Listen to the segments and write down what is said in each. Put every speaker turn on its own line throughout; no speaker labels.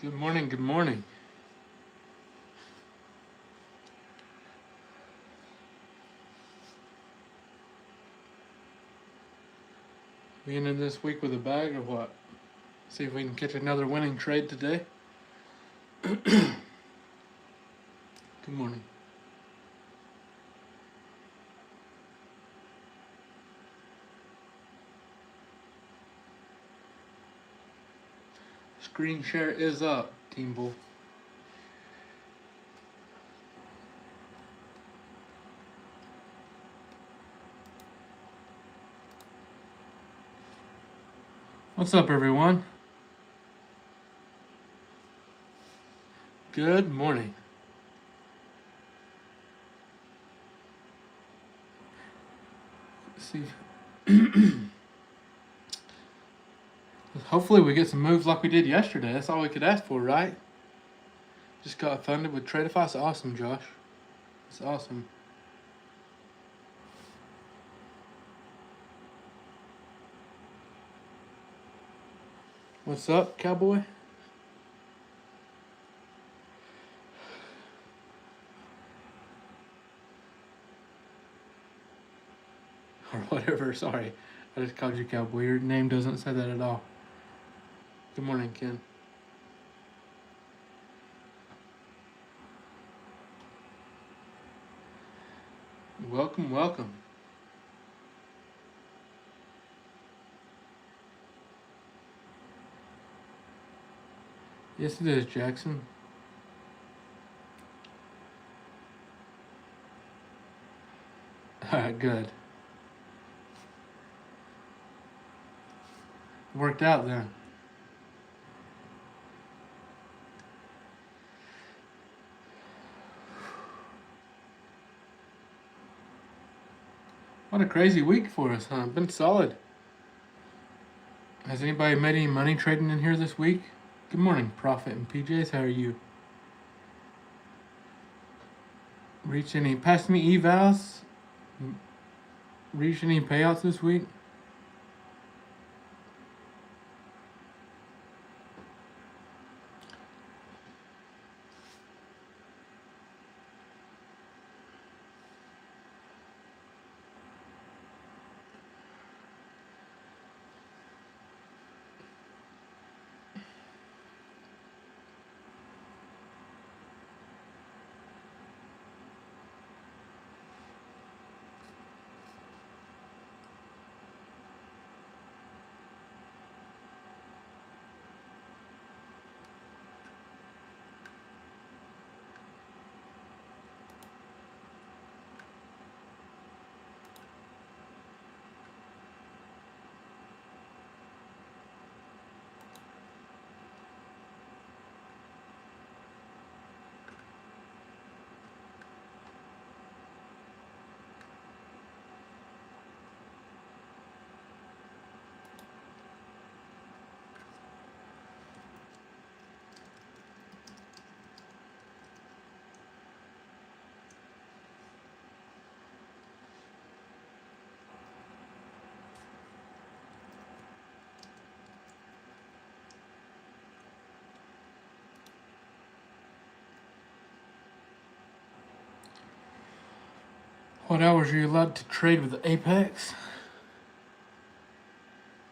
Good morning, good morning. We ended this week with a bag or what? See if we can catch another winning trade today. Good morning. Screen share is up, Team Bull. What's up, everyone? Good morning. Let's see. Hopefully, we get some moves like we did yesterday. That's all we could ask for, right? Just got funded with Tradeify. It's awesome, Josh. It's awesome. What's up, cowboy? Or whatever, sorry. I just called you cowboy. Your name doesn't say that at all. Good morning, Ken. Welcome, welcome. Yes, it is, Jackson. Alright, good. Worked out then. What a crazy week for us, huh? Been solid. Has anybody made any money trading in here this week? Good morning, Prophet and PJs. How are you? Reach any past any evals? Reach any payouts this week? What hours are you allowed to trade with Apex?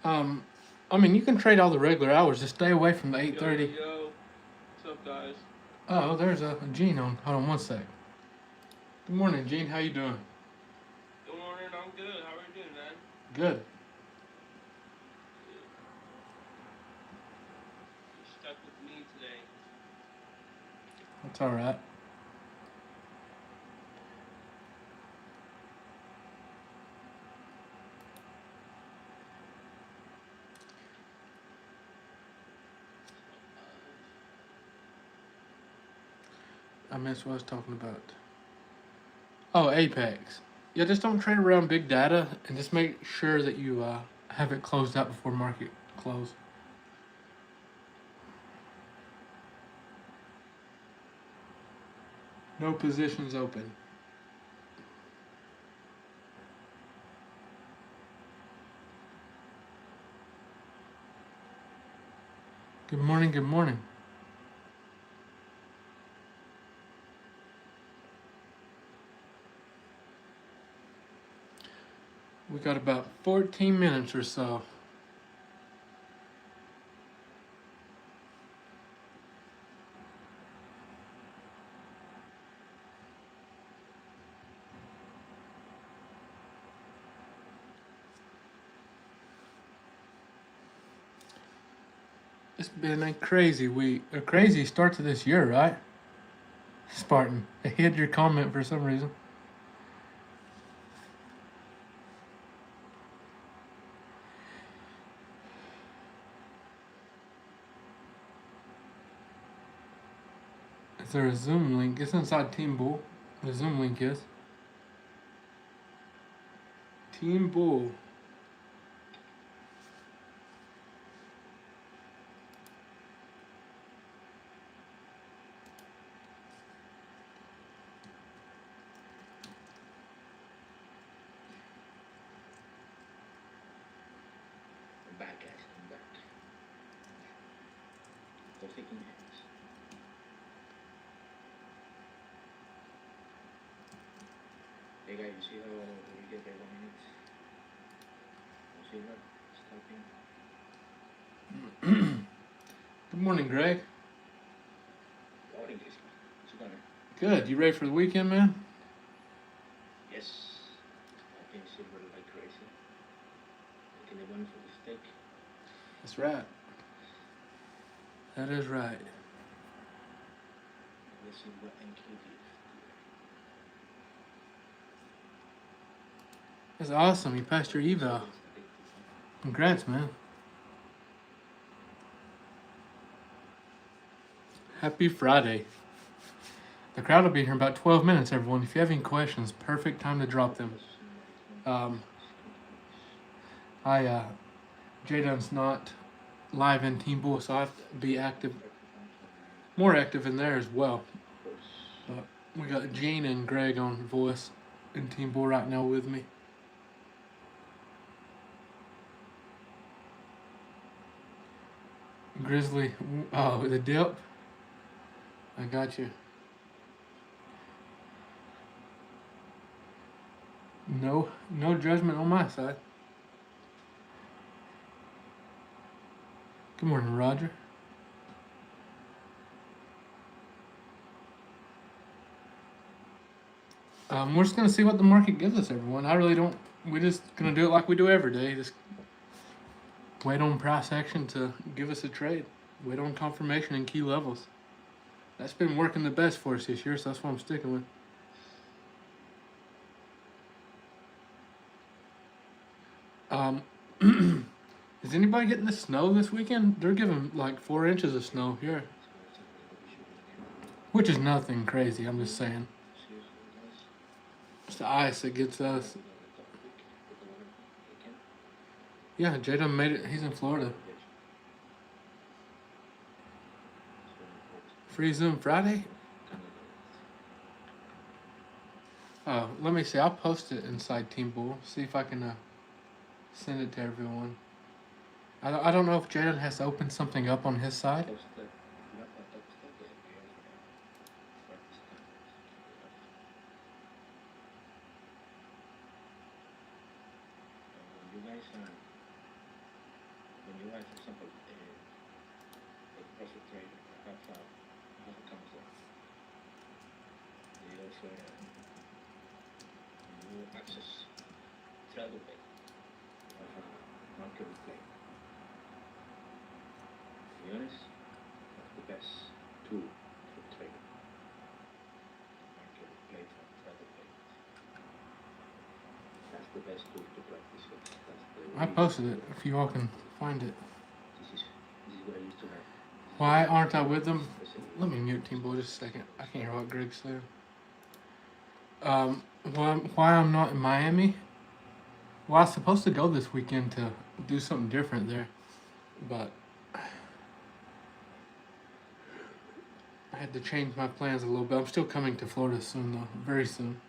I mean, you can trade all the regular hours. Just stay away from the 8:30.
Yo, what's up, guys?
Oh, there's a Gene on. Hold on one sec. Good morning, Gene. How you doing?
Good morning. I'm good. How are you doing, man?
Good.
You stuck with me today.
That's all right. I missed what I was talking about. Oh, Apex. Yeah, just don't trade around big data and just make sure that you have it closed out before market close. No positions open. Good morning, good morning. We got about 14 minutes or so. It's been a crazy week, a crazy start to this year, right? Spartan, I hid your comment for some reason. Is there a Zoom link? It's inside Team Bull. The Zoom link is. Team Bull.
I'm back, guys. I'm back. Coffee in hands. Hey guys, you see how we get there 1 minute? You see that? Stopping.
Good morning, Greg.
Morning, Krishna. What's going on?
Good. You ready for the weekend, man?
Yes. I've been silver like crazy. Taking the one for the steak.
That's right. That is right.
Let's see what NKD.
That's awesome. You passed your eval. Congrats, man. Happy Friday. The crowd will be here in about 12 minutes, everyone. If you have any questions, perfect time to drop them. Jadon's not live in Team Bull, so I have to be active, more active in there as well. But we got Gene and Greg on voice in Team Bull right now with me. Grizzly, oh, the dip. I got you. No judgment on my side. Good morning, Roger. We're just gonna see what the market gives us, everyone. I really don't. We're just gonna do it like we do every day. Just wait on price action to give us a trade. Wait on confirmation and key levels. That's been working the best for us this year, so that's what I'm sticking with. Is anybody getting the snow this weekend? They're giving like 4 inches of snow here, which is nothing crazy. I'm just saying. It's the ice that gets us. Yeah, Jada made it. He's in Florida. Free Zoom Friday? Oh, let me see. I'll post it inside Team Bull. See if I can send it to everyone. I don't know if Jaden has to open something up on his side.
When you write, for example, a profit trade, have a concept. You also you access travel pay. You have a market replay. To be honest, that's the best tool for trading. Market replay from travel pay. That's the best tool to practice with.
I posted it if you all can find it.
This is what I used to have.
Why aren't I with them? Let me mute Team Bull just a second. I can't hear what Greg said. Why I'm not in Miami? Well, I was supposed to go this weekend to do something different there, but I had to change my plans a little bit. I'm still coming to Florida soon, though. Very soon.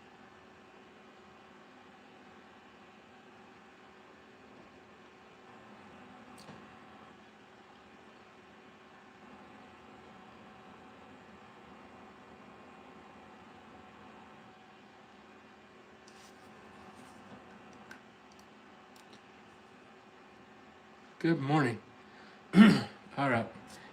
Good morning. All right.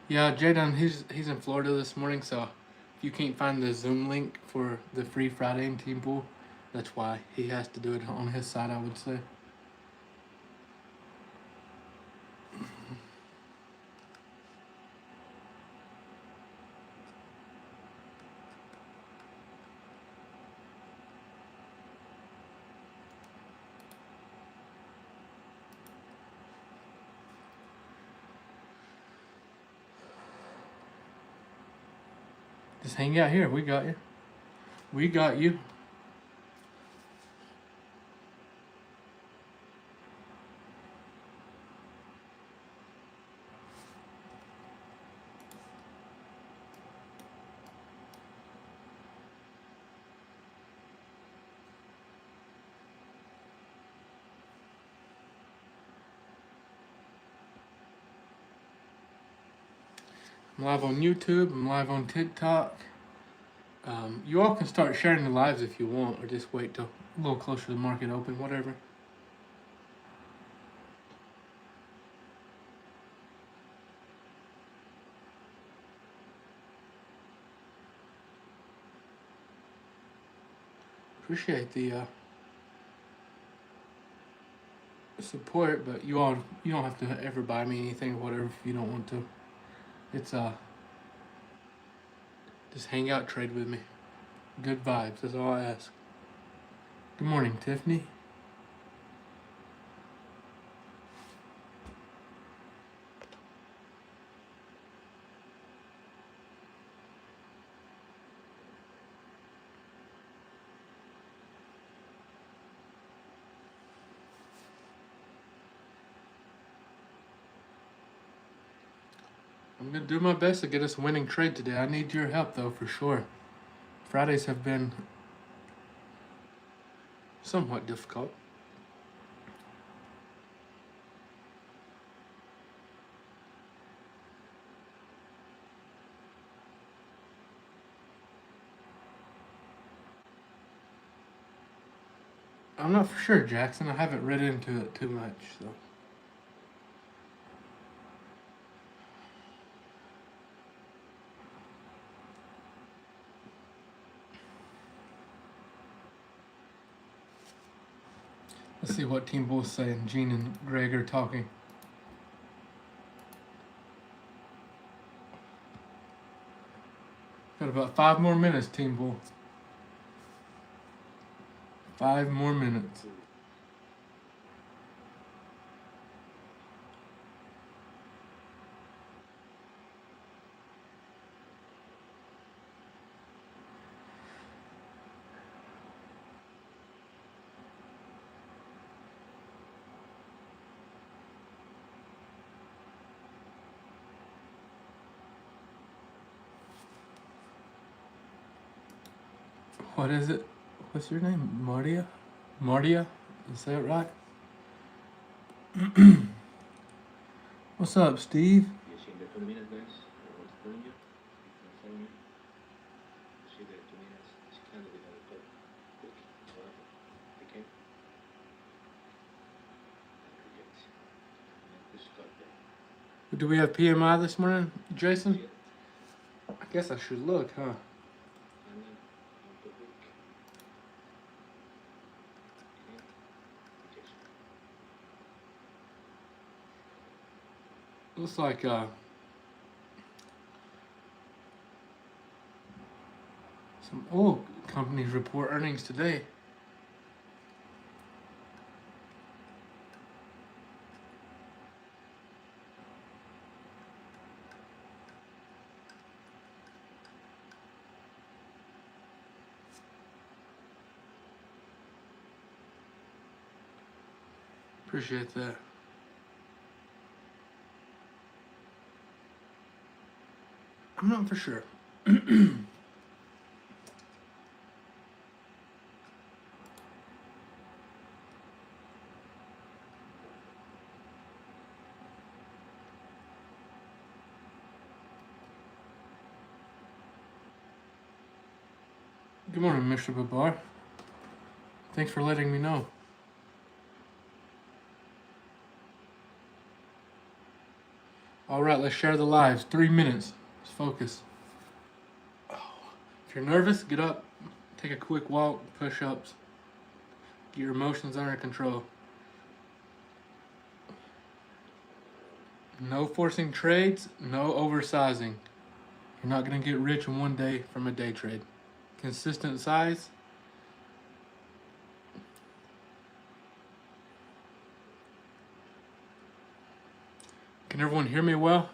Yeah, Jadon, he's in Florida this morning, so if you can't find the Zoom link for the free Friday in team pool, that's why he has to do it on his side, I would say. Just hang out here. We got you. We got you. I'm live on YouTube. I'm live on TikTok. You all can start sharing the lives if you want, or just wait till a little closer to the market open, whatever. Appreciate the support, but you don't have to ever buy me anything or whatever if you don't want to. It's just hang out, trade with me. Good vibes, that's all I ask. Good morning, Tiffany. I'm gonna do my best to get us a winning trade today. I need your help though, for sure. Fridays have been somewhat difficult. I'm not for sure, Jackson. I haven't read into it too much, so. Let's see what Team Bull's saying. Gene and Greg are talking. Got about 5 more minutes, Team Bull. 5 more minutes. What is it? What's your name? Mardia? Mardia? Is that right? What's up, Steve?
You see the 2 minutes, guys? I was telling you. You can follow me. See the 2 minutes. It's kind of without a quick, whatever. Okay? Reject. Just start there.
Do we have PMI this morning, Jason?
See it?
I guess I should look, huh?
And then into week. Okay? Rejection.
Looks like some oil companies report earnings today. Appreciate that. I'm not for sure. Good morning, Mr. Babar. Thanks for letting me know. All right, let's share the lives. 3 minutes. Let's focus. If you're nervous, get up. Take a quick walk, push-ups. Get your emotions under control. No forcing trades, no oversizing. You're not going to get rich in one day from a day trade. Consistent size. Can everyone hear me well?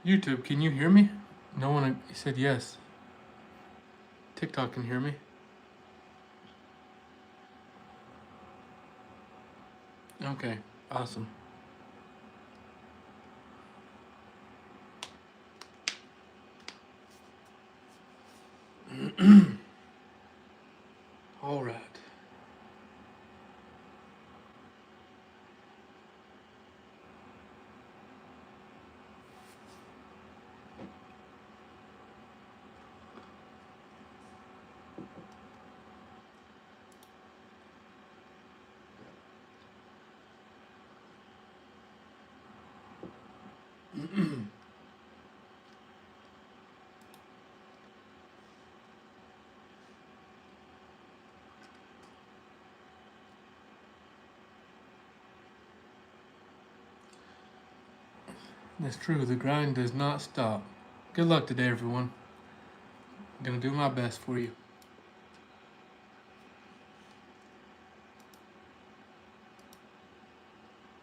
YouTube, can you hear me? No one said yes. TikTok can hear me. Okay, awesome. All right. That's true. The grind does not stop. Good luck today, everyone. I'm gonna do my best for you.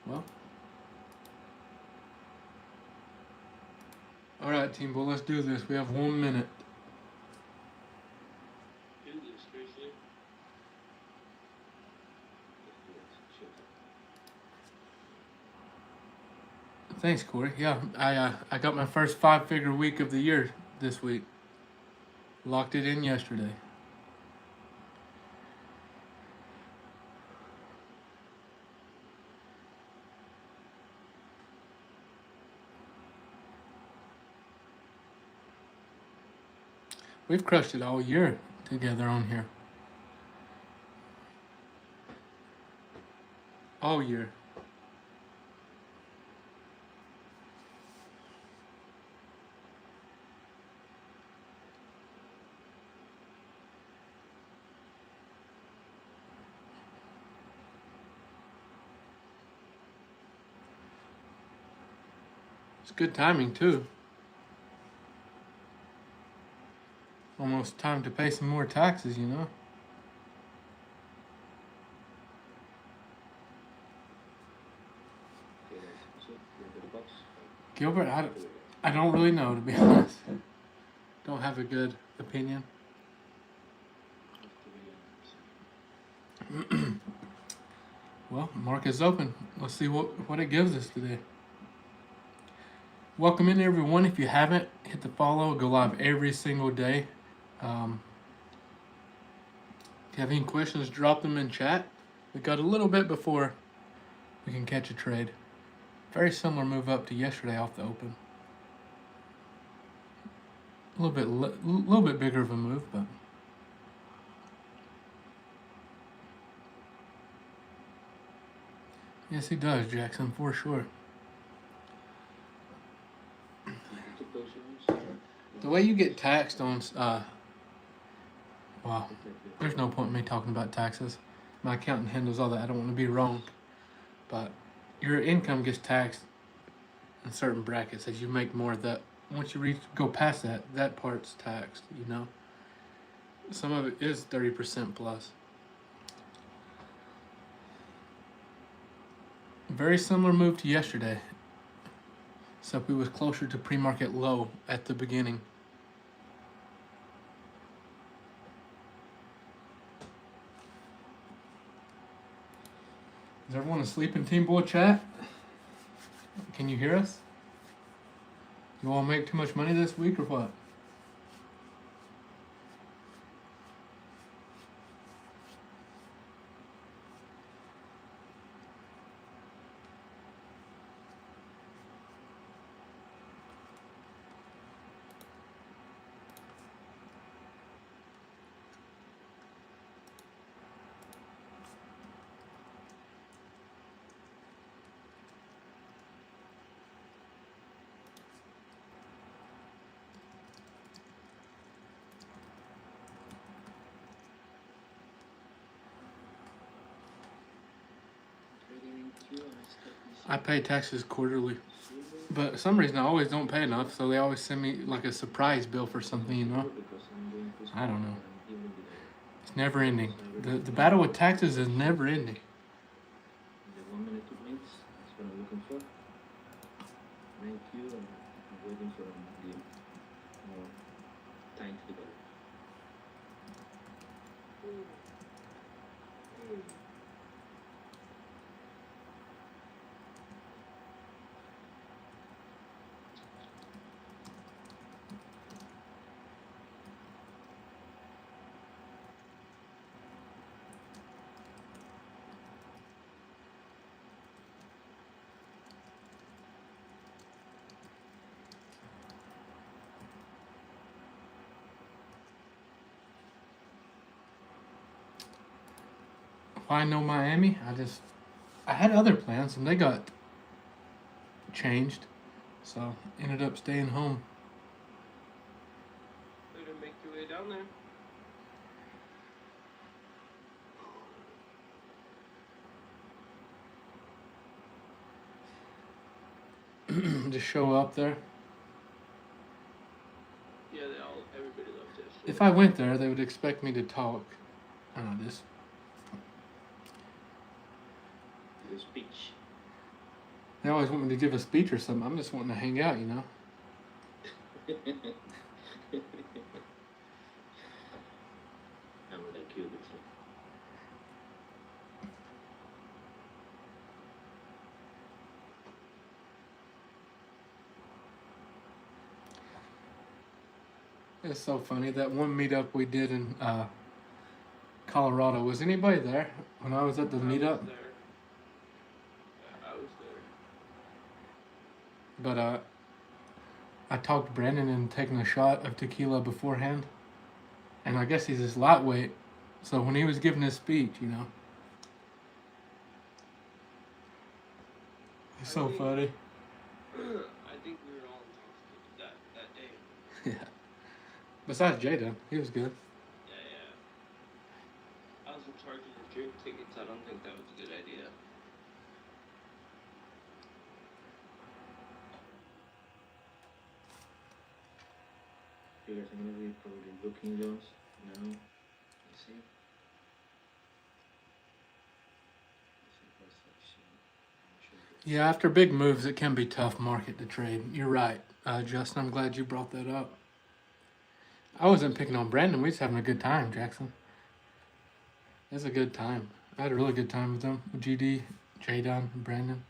Well. All right, Team Bull, let's do this. We have 1 minute.
Do this, seriously.
Thanks, Corey. Yeah, I got my first 5-figure week of the year this week. Locked it in yesterday. We've crushed it all year together on here. All year. It's good timing too. Almost time to pay some more taxes, you know? Gilbert, I don't really know, to be honest. Don't have a good opinion. Well, market is open. Let's see what it gives us today. Welcome in, everyone. If you haven't, hit the follow. Go live every single day. If you have any questions, drop them in chat. We got a little bit before we can catch a trade. Very similar move up to yesterday off the open. A little bit bigger of a move, but yes, he does, Jackson, for sure. The way you get taxed on, well, there's no point in me talking about taxes. My accountant handles all that. I don't want to be wrong, but your income gets taxed in certain brackets as you make more of that. Once you go past that part's taxed, you know. Some of it is 30% plus. Very similar move to yesterday, except we was closer to pre-market low at the beginning. Is everyone asleep in Team Bull chat? Can you hear us? You all make too much money this week or what? I pay taxes quarterly, but for some reason I always don't pay enough, so they always send me like a surprise bill for something, you know? I don't know. It's never ending. The battle with taxes is never ending.
The 1 minute, 2 minutes, that's what I'm looking for. Thank you, and I'm waiting for the more time to develop.
If I know Miami, I had other plans and they got changed, so ended up staying home.
Way to make your way down there.
Just show up there.
Yeah, everybody loves that shit.
If I went there, they would expect me to talk. Just
The speech.
they always want me to give a speech or something. I'm just wanting to hang out, you know.
I'm like you, that's it.
It's so funny that one meetup we did in Colorado. Was anybody there when I was at the
I
meetup?
was there. Yeah, I was there.
But I talked Brandon into taking a shot of tequila beforehand, and I guess he's just lightweight. So when he was giving his speech, you know, it's so funny.
I think we were all intoxicated that day.
Yeah. Besides Jada, he was good.
Yeah. I was in charge of the drink tickets. I don't think that was a good idea.
You guys are gonna be probably booking those now. You see?
Yeah, after big moves, it can be tough market to trade. You're right, Justin. I'm glad you brought that up. I wasn't picking on Brandon. We was having a good time, Jackson. It was a good time. I had a really good time with them, with GD, Jadon, and Brandon.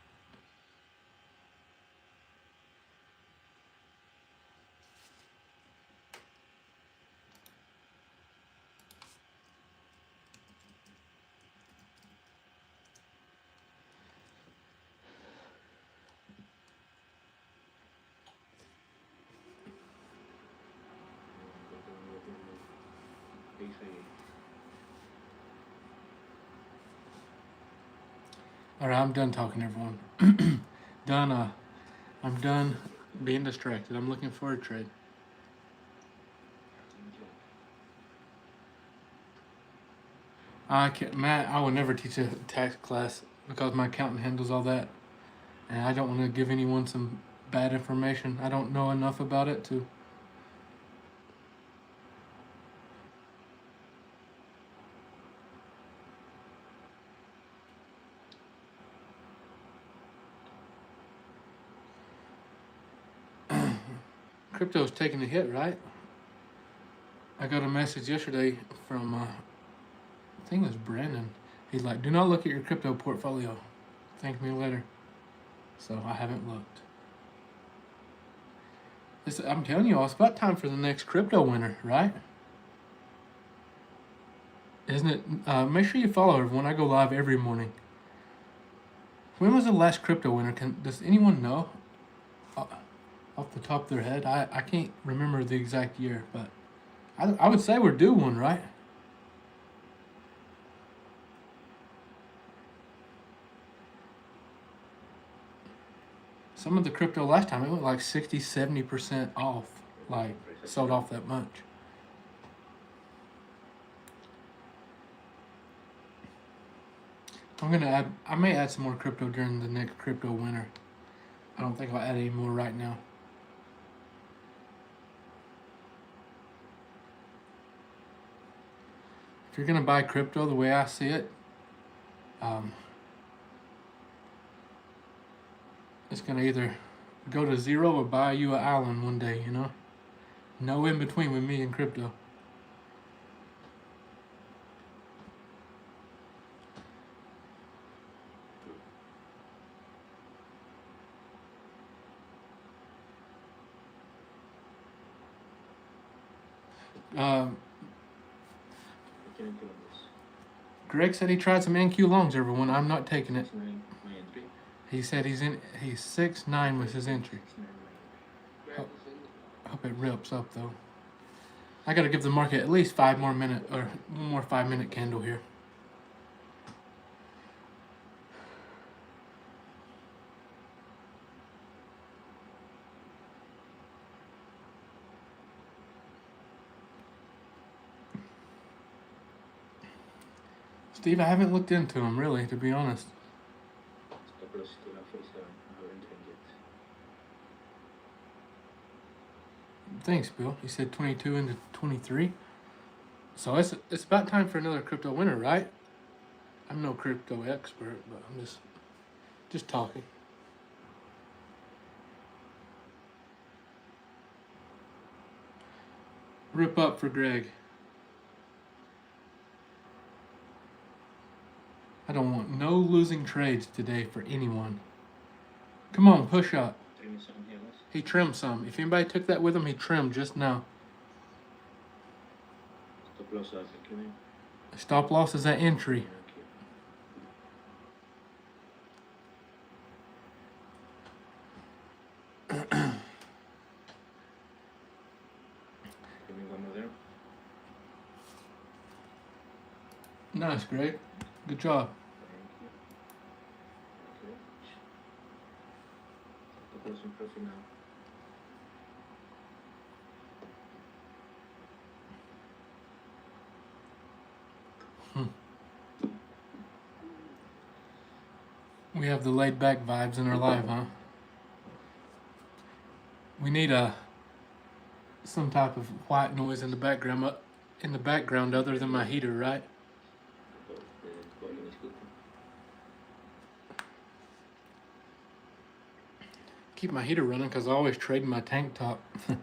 All right, I'm done talking, everyone. Done. I'm done being distracted. I'm looking for a trade. I can't, Matt. I would never teach a tax class because my accountant handles all that, and I don't want to give anyone some bad information. I don't know enough about it to. Crypto's taking a hit, right? I got a message yesterday from, I think it was Brandon. He's like, do not look at your crypto portfolio. Thank me later. So I haven't looked. I'm telling you all, it's about time for the next crypto winter, right? Isn't it? Make sure you follow everyone. I go live every morning. When was the last crypto winter? Does anyone know? Off the top of their head, I can't remember the exact year, but I would say we're due one, right? Some of the crypto last time, it went like 60, 70% off, like sold off that much. I may add some more crypto during the next crypto winter. I don't think I'll add any more right now. If you're gonna buy crypto, the way I see it, it's gonna either go to zero or buy you an island one day. You know, no in between with me and crypto.
I can't do this.
Greg said he tried some NQ longs. Everyone, I'm not taking it.
It's my entry.
He said he's 6'9" was his entry.
It's my entry.
Greg was in
I hope it rips up though. I gotta give the market at least 5 more minutes or one more 5-minute candle here. Steve, I haven't looked into him really, to be honest.
Stop loss to 47. I haven't trained yet.
Thanks, Bill. He said 22 into 23. So it's about time for another crypto winner, right? I'm no crypto expert, but I'm just talking. Rip up for Greg. I don't want no losing trades today for anyone. Come on, push up.
Trim some here, guys.
He trimmed some. If anybody took that with him, he trimmed just now.
Stop loss at the clinic.
Stop loss is at entry.
Give me one more there.
Nice, Greg. Good job.
Thank you. Okay. Stop loss in profit now.
We have the laid back vibes in our life, huh? We need some type of white noise in the background other than my heater, right?
Because the volume is good.
Keep my heater running because I always trade in my tank top.
So I'm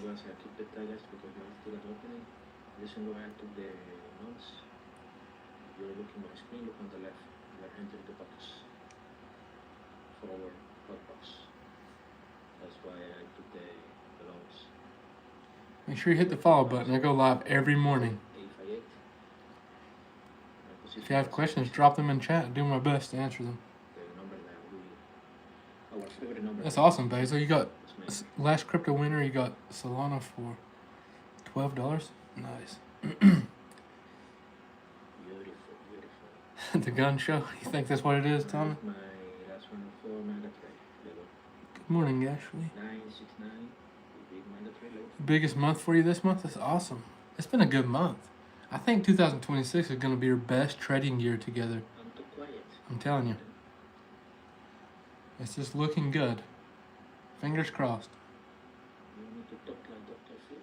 going to keep the tigers because you have to get opening. Listen, go ahead to the notes. You're looking at the screen, look on the left. You're entering the box. Forward, hot box. That's why I put the loans.
Make sure you hit the follow button. I go live every morning.
858.
If you have questions, drop them in chat. Do my best to answer them.
The number that we. Our favorite number.
That's awesome, Basil. You got
That's
last crypto winner. You got Solana for $12. Nice.
beautiful, beautiful.
The gun show. You think that's what it is, Tommy?
My last one for Mega Trade.
Good morning, Ashley.
969. Big Mega Trade.
Biggest month for you this month? That's awesome. It's been a good month. I think 2026 is going to be your best trading year together.
I'm too quiet.
I'm telling you. It's just looking good. Fingers crossed.
You need to talk like Dr. Phil.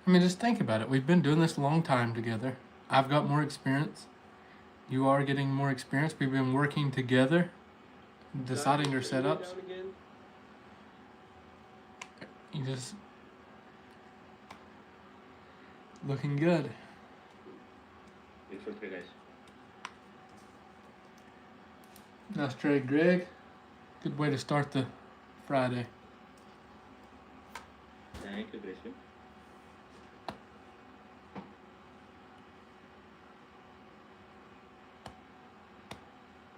I mean, just think about it. We've been doing this a long time together. I've got more experience. You are getting more experience. We've been working together, deciding your setups.
Down again?
You just looking good.
Big for 3 guys.
Nice trade, Greg. Good way to start the Friday.
Thank you, Gracie.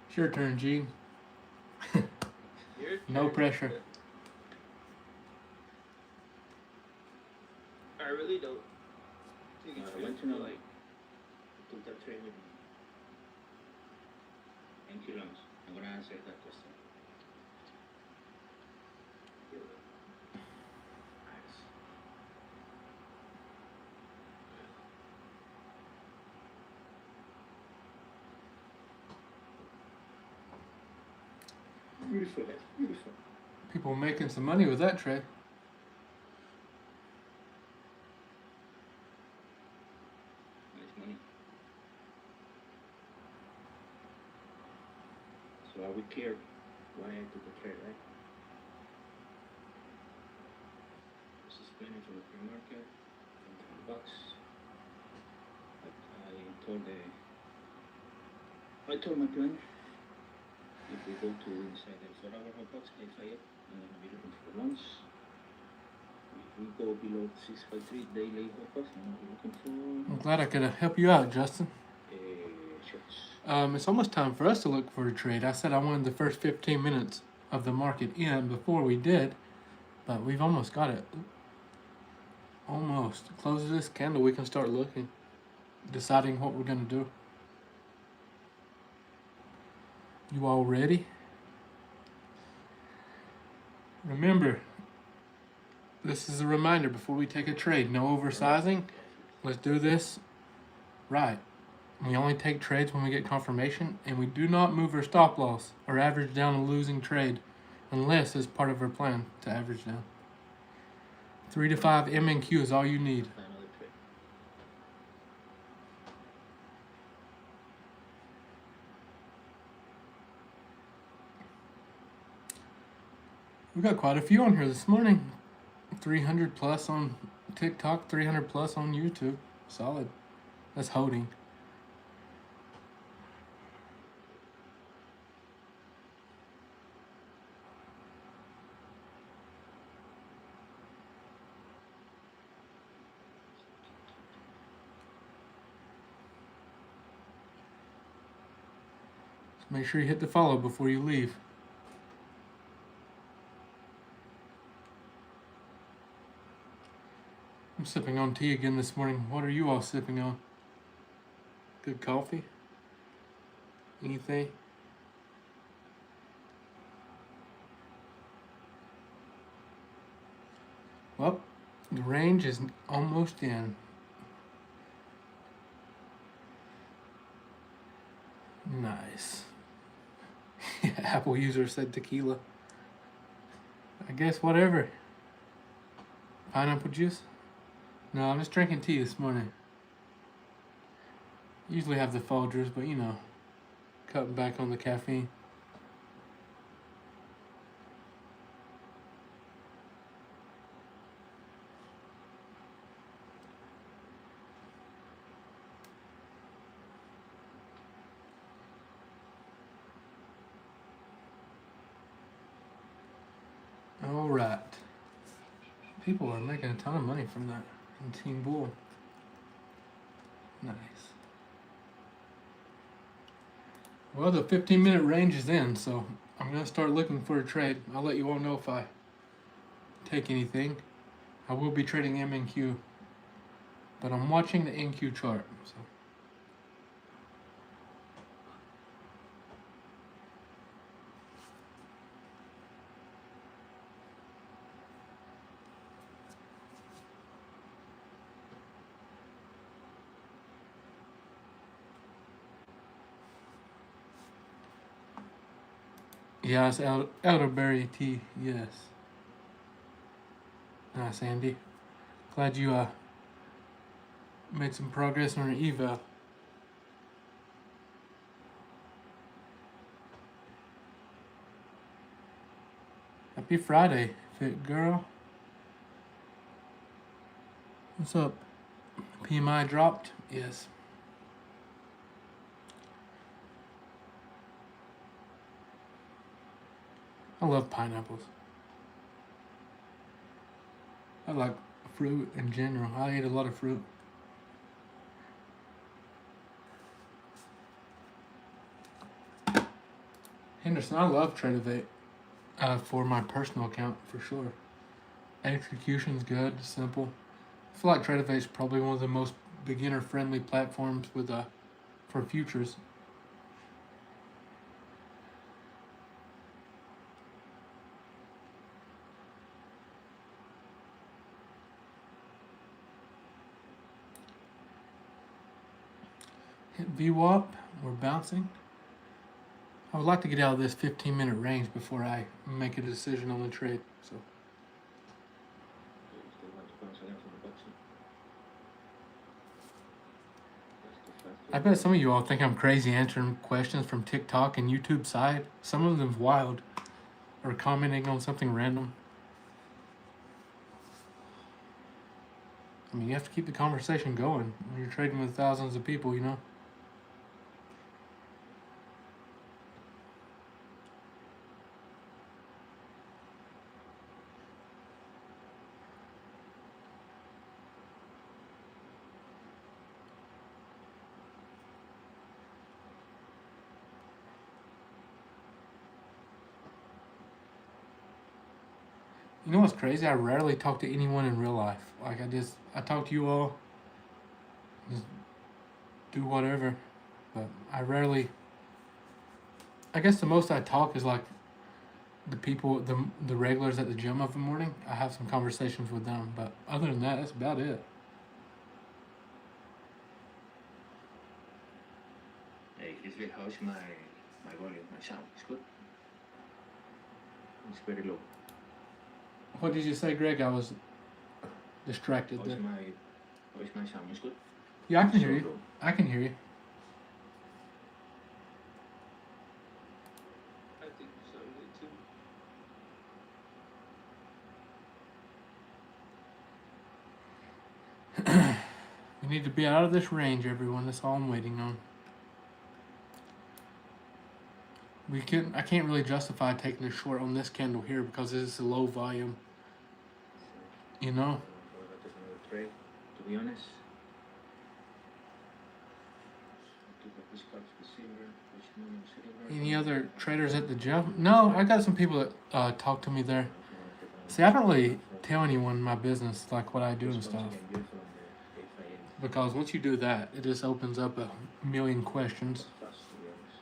It's your turn, Gene.
Your
No
turn.
pressure.
I really don't think it's
I
good
want to
to
know,
like
took that trade with me. Thank you, Lance. I'm gonna answer that question. Nice. Beautiful, that's beautiful.
People making some money with that trade.
Nice money. So I would care why I took a trade, right? This is planning for the pre-market, $10 bucks. I told my plan, if we go to inside the 4-hour hot box, I fire, I'm gonna be looking for lunch. If we go below 653 daily hot box, I'm gonna be looking for
I'm glad I could help you out, Justin.
shorts.
It's almost time for us to look for a trade. I said I wanted the first 15 minutes of the market in before we did, but we've almost got it. Almost. Close this candle, we can start looking, deciding what we're gonna do. You all ready? Remember, this is a reminder before we take a trade. No oversizing. Let's do this right. We only take trades when we get confirmation, and we do not move our stop loss or average down a losing trade unless it's part of our plan to average down. 3 to 5 MNQ is all you need.
Another trade.
We got quite a few on here this morning. 300 plus on TikTok, 300 plus on YouTube. Solid. That's holding. Make sure you hit the follow before you leave. I'm sipping on tea again this morning. What are you all sipping on? Good coffee? Anything? Well, the range is almost in. Nice. Apple user said tequila. I guess whatever. Pineapple juice? No, I'm just drinking tea this morning. Usually have the Folgers, but you know, cutting back on the caffeine. All right. People are making a ton of money from that in Team Bull. Nice. Well, the 15-minute range is in, so I'm going to start looking for a trade. I'll let you all know if I take anything. I will be trading MNQ, but I'm watching the NQ chart. So. Yeah, it's elderberry tea, yes. Nice, Andy. Glad you made some progress on your eval. Happy Friday, fit girl. What's up? PMI dropped? Yes. I love pineapples. I like fruit in general. I eat a lot of fruit. Henderson, I love Tradevate for my personal account for sure. Execution's good, simple. I feel like Tradevate's probably one of the most beginner-friendly platforms with for futures. Hit VWAP, we're bouncing. I would like to get out of this 15-minute range before I make a decision on the trade. So
You still want to bounce again from the boxing? That's too fast.
I bet some of you all think I'm crazy answering questions from TikTok and YouTube side. Some of them's wild, or commenting on something random. I mean, you have to keep the conversation going when you're trading with thousands of people, you know? You know what's crazy? I rarely talk to anyone in real life. Like, I talk to you all, just do whatever. But I rarely, I guess the most I talk is like the people, the regulars at the gym of the morning. I have some conversations with them. But other than that, that's about it.
Hey, Israel, how's my volume, my sound? It's good? It's very low.
What did you say, Greg? I was distracted
How's
there.
my sound? It's good?
Yeah, I can hear
So
you.
low.
I can hear you.
I think so, me too.
We need to be out of this range, everyone. That's all I'm waiting on. I can't really justify taking a short on this candle here because it's a low volume. You know?
That is another trade. To be honest, to have this cups with silver, which moon and silver.
Any other traders at the gym? No, I got some people that talk to me there. See, I don't really tell anyone my business, like what I do and stuff. Because once you do that, it just opens up a million questions.
Fast, to be honest.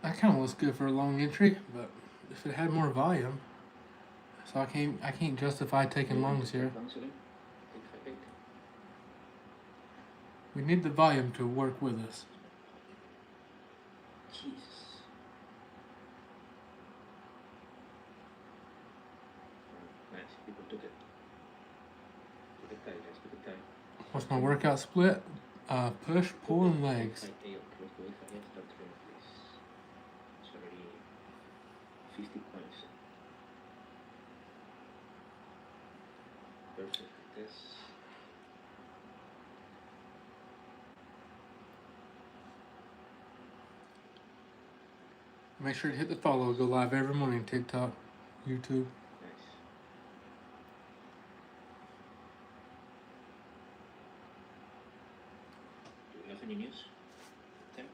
That kind of looks good for a long entry, but if it had more volume, so I can't justify taking longs here.
Once again, 858.
We need the volume to work with us.
Jesus. Nice, people took it. Took it tight, guys, took it tight.
What's my workout split? Push, pull, and legs.
858, close to 858, start training, please. It's already 50 points. Perfect, this.
Make sure to hit the follow. Go live every morning. TikTok, YouTube.
Nice. Do we have any news? Tim?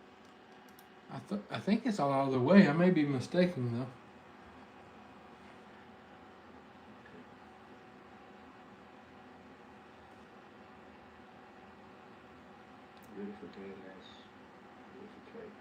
I think it's all out of the way. I may be mistaken though.
Beautiful trade, guys. Beautiful trade.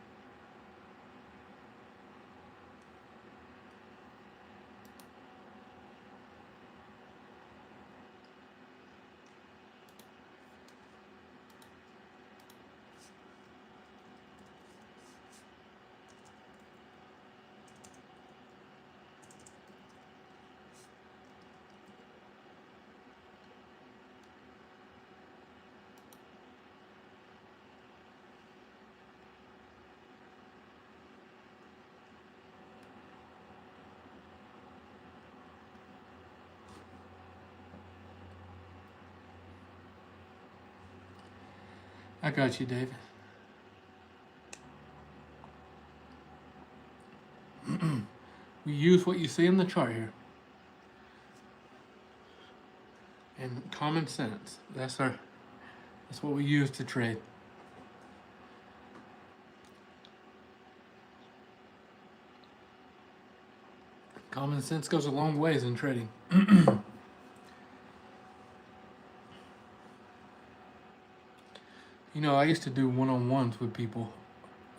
I got you, David. We use what you see in the chart here. And common sense. That's what we use to trade. Common sense goes a long ways in trading. You know, I used to do one-on-ones with people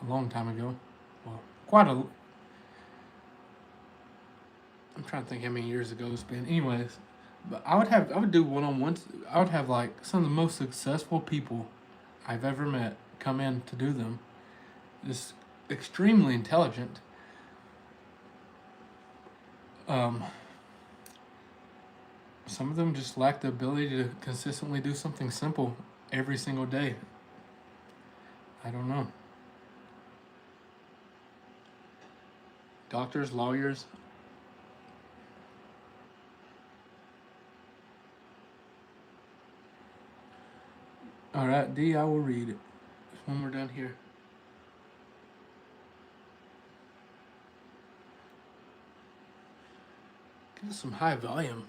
a long time ago. Well, quite a. I'm trying to think how many years ago it's been. Anyways, but I would do one-on-ones. I would have like some of the most successful people I've ever met come in to do them. Just extremely intelligent. Um, some of them just lack the ability to consistently do something simple every single day. I don't know. Doctors, lawyers. All right, D, I will read it when we're done here. Give us some high volume.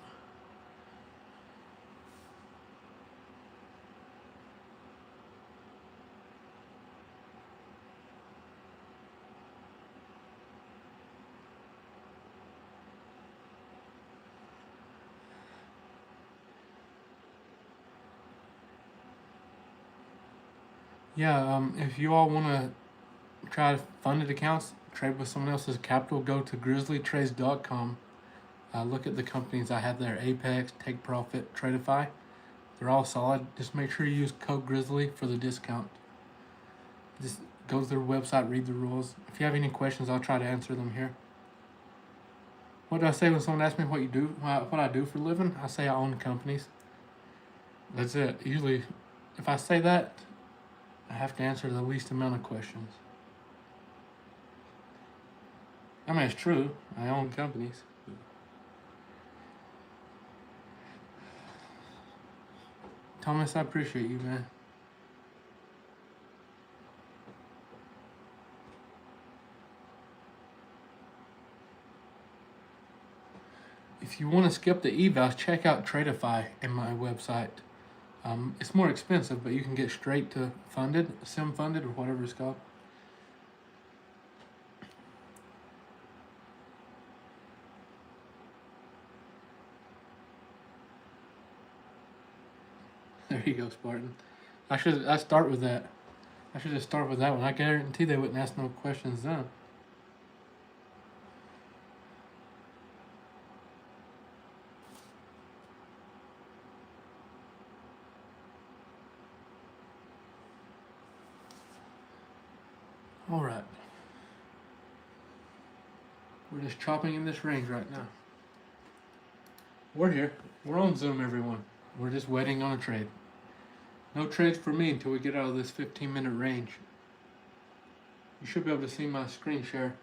Yeah, if you all want to try funded accounts, trade with someone else's capital, go to grizzlytrades.com. Look at the companies I have there: Apex, Take Profit, Tradeify. They're all solid. Just make sure you use code Grizzly for the discount. Just go to their website, read the rules. If you have any questions, I'll try to answer them here. What do I say when someone asks me what you do, what I do for a living? I say I own companies. That's it. Usually, if I say that, I have to answer the least amount of questions. I mean, it's true. I own companies. Thomas, I appreciate you, man. If you want to skip the evals, check out Tradeify in my website. It's more expensive, but you can get straight to funded, sim funded, or whatever it's called. There you go, Spartan. I start with that. I should just start with that one. I guarantee they wouldn't ask no questions then. All right. We're just chopping in this range right now. We're here. We're on Zoom, everyone. We're just waiting on a trade. No trades for me until we get out of this 15-minute range. You should be able to see my screen share.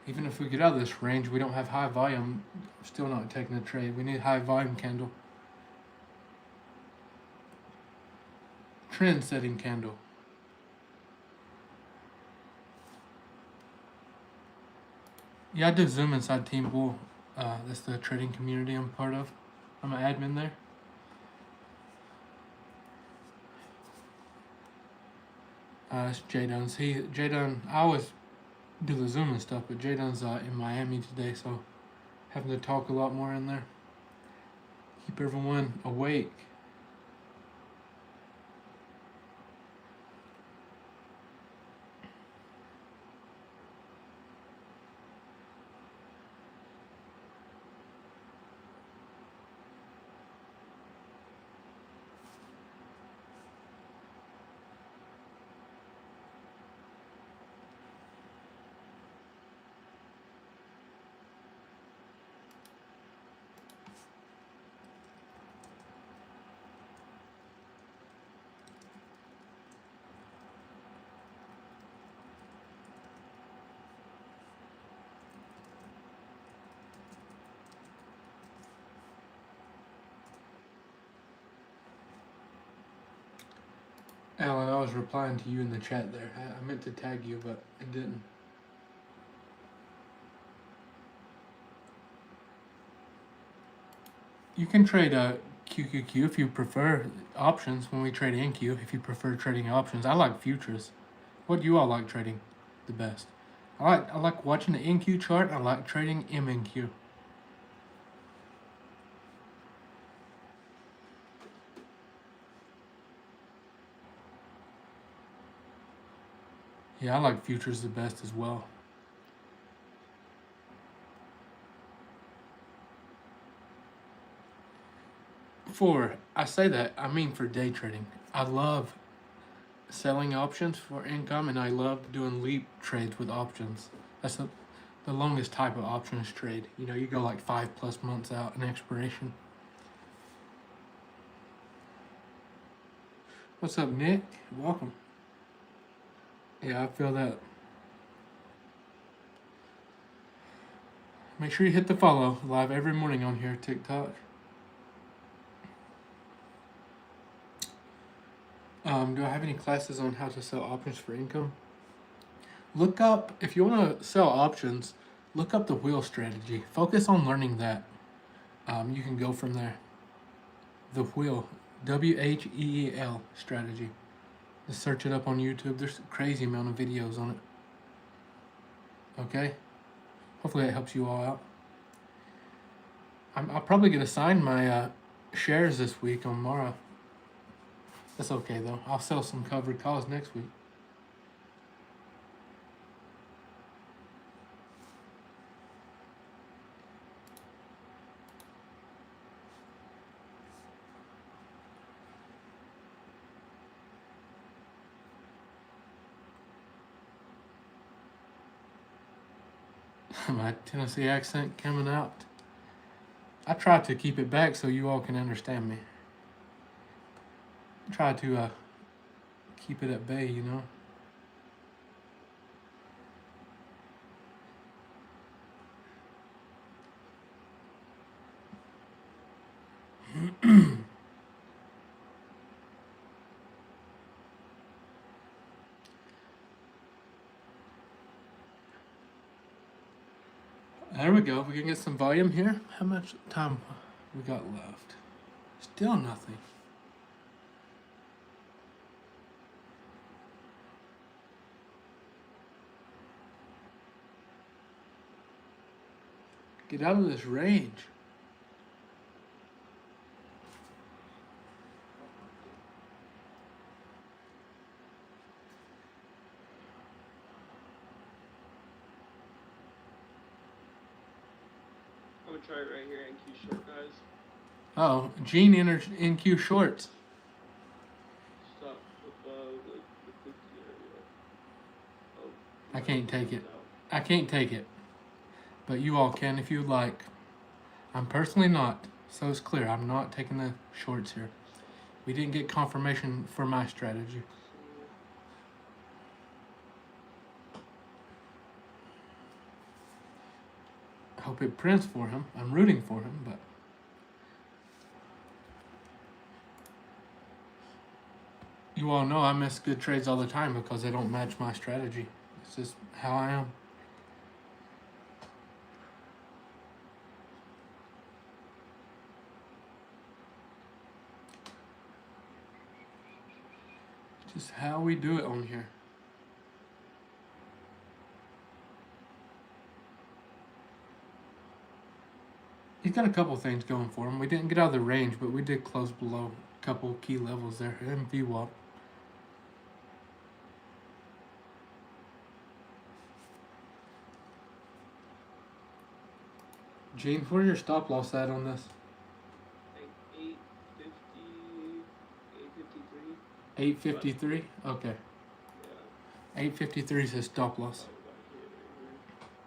Even if we get out of this range, we don't have high volume. We're still not taking a trade. We need high volume candle. Trend setting candle. Yeah, I do Zoom inside Team Bull. That's the trading community I'm part of. I'm an admin there. It's Jay Dunn's. Jay Dunn, I always do the Zoom and stuff, but Jay Dunn's in Miami today, so having to talk a lot more in there. Keep everyone awake. Alan, I was replying to you in the chat there. I meant to tag you, but I didn't. You can trade QQQ if you prefer options when we trade NQ, if you prefer trading options. I like futures. What do you all like trading the best? I like watching the NQ chart. I like trading MNQ. Yeah, I like futures the best as well. I say that, I mean for day trading. I love selling options for income, and I love doing leap trades with options. That's the longest type of options trade. You know, you go like 5+ months out in expiration. What's up, Nick? Welcome. Yeah, I feel that. Make sure you hit the follow. Live every morning on here, TikTok. Do I have any classes on how to sell options for income? Look up, if you want to sell options, look up the wheel strategy. Focus on learning that. You can go from there. The wheel, WHEEL strategy. Just search it up on YouTube. There's a crazy amount of videos on it. Okay? Hopefully that helps you all out. I'll probably get assigned my shares this week on Mara. That's okay though. I'll sell some covered calls next week. My Tennessee accent coming out. I try to keep it back so you all can understand me. I try to keep it at bay, you know. There we go. We can get some volume here. How much time we got left? Still nothing. Get out of this range.
I'm gonna try it right here, NQ short, guys.
Oh, Gene enters NQ shorts.
Stop above the 50 area. Oh,
I can't take it.
no.
I can't take it. But you all can if you'd like. I'm personally not. So it's clear. I'm not taking the shorts here. We didn't get confirmation for my strategy. I hope it prints for him. I'm rooting for him, but you all know I miss good trades all the time because they don't match my strategy. It's just how I am. Just how we do it on here. He's got a couple things going for him. We didn't get out of the range, but we did close below a couple key levels there in VWAP. Gene, where's your stop loss at on this?
Like 850, 853.
853? Okay.
Yeah.
853 is his stop loss.
Oh, right here,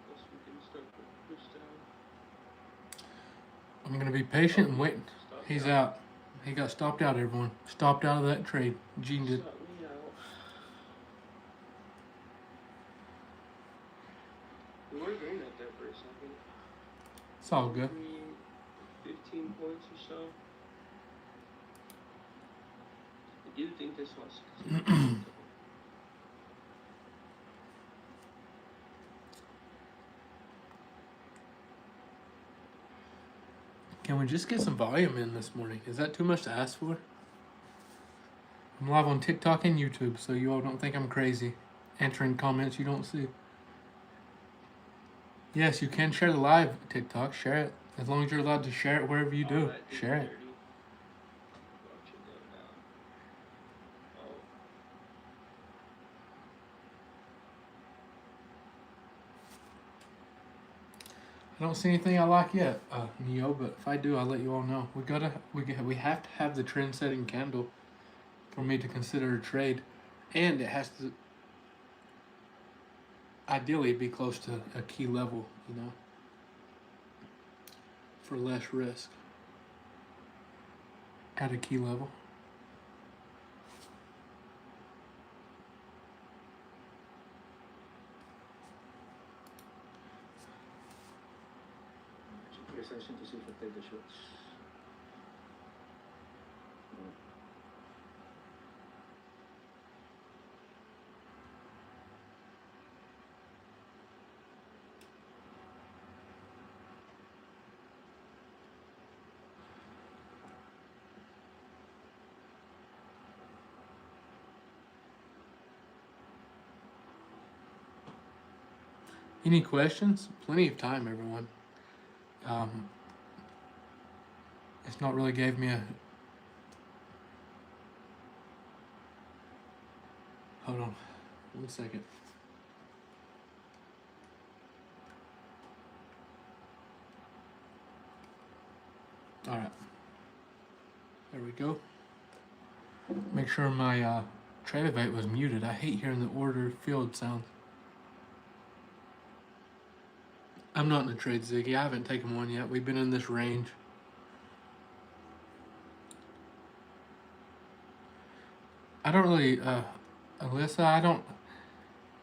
Plus we can start to push down.
I'm going to be patient and wait.
Stop
He's
down.
out. He got stopped out, everyone. Stopped out of that trade. Gene did.
Stop me out. We were green out there for a second.
It's all good.
Green, 15 points or so. I do think this one's.
Can we just get some volume in this morning? Is that too much to ask for? I'm live on TikTok and YouTube, so you all don't think I'm crazy. answering comments you don't see. Yes, you can share the live TikTok. Share it. As long as you're allowed to share it wherever you do.
Alright,
Share it.
30. Watch it go now. Oh,
I don't see anything I like yet, Neo. But if I do, I'll let you all know. We have to have the trend-setting candle for me to consider a trade, and it has to ideally be close to a key level. You know, for less risk at a key level.
Precisely to see if I take the shots.
Any questions? Plenty of time, everyone. It's not really gave me a. Hold on, 1 second. All right, there we go. Make sure my Tradivate was muted. I hate hearing the order field sound. I'm not in a trade, Ziggy. I haven't taken one yet. We've been in this range. I don't really, Alyssa, I don't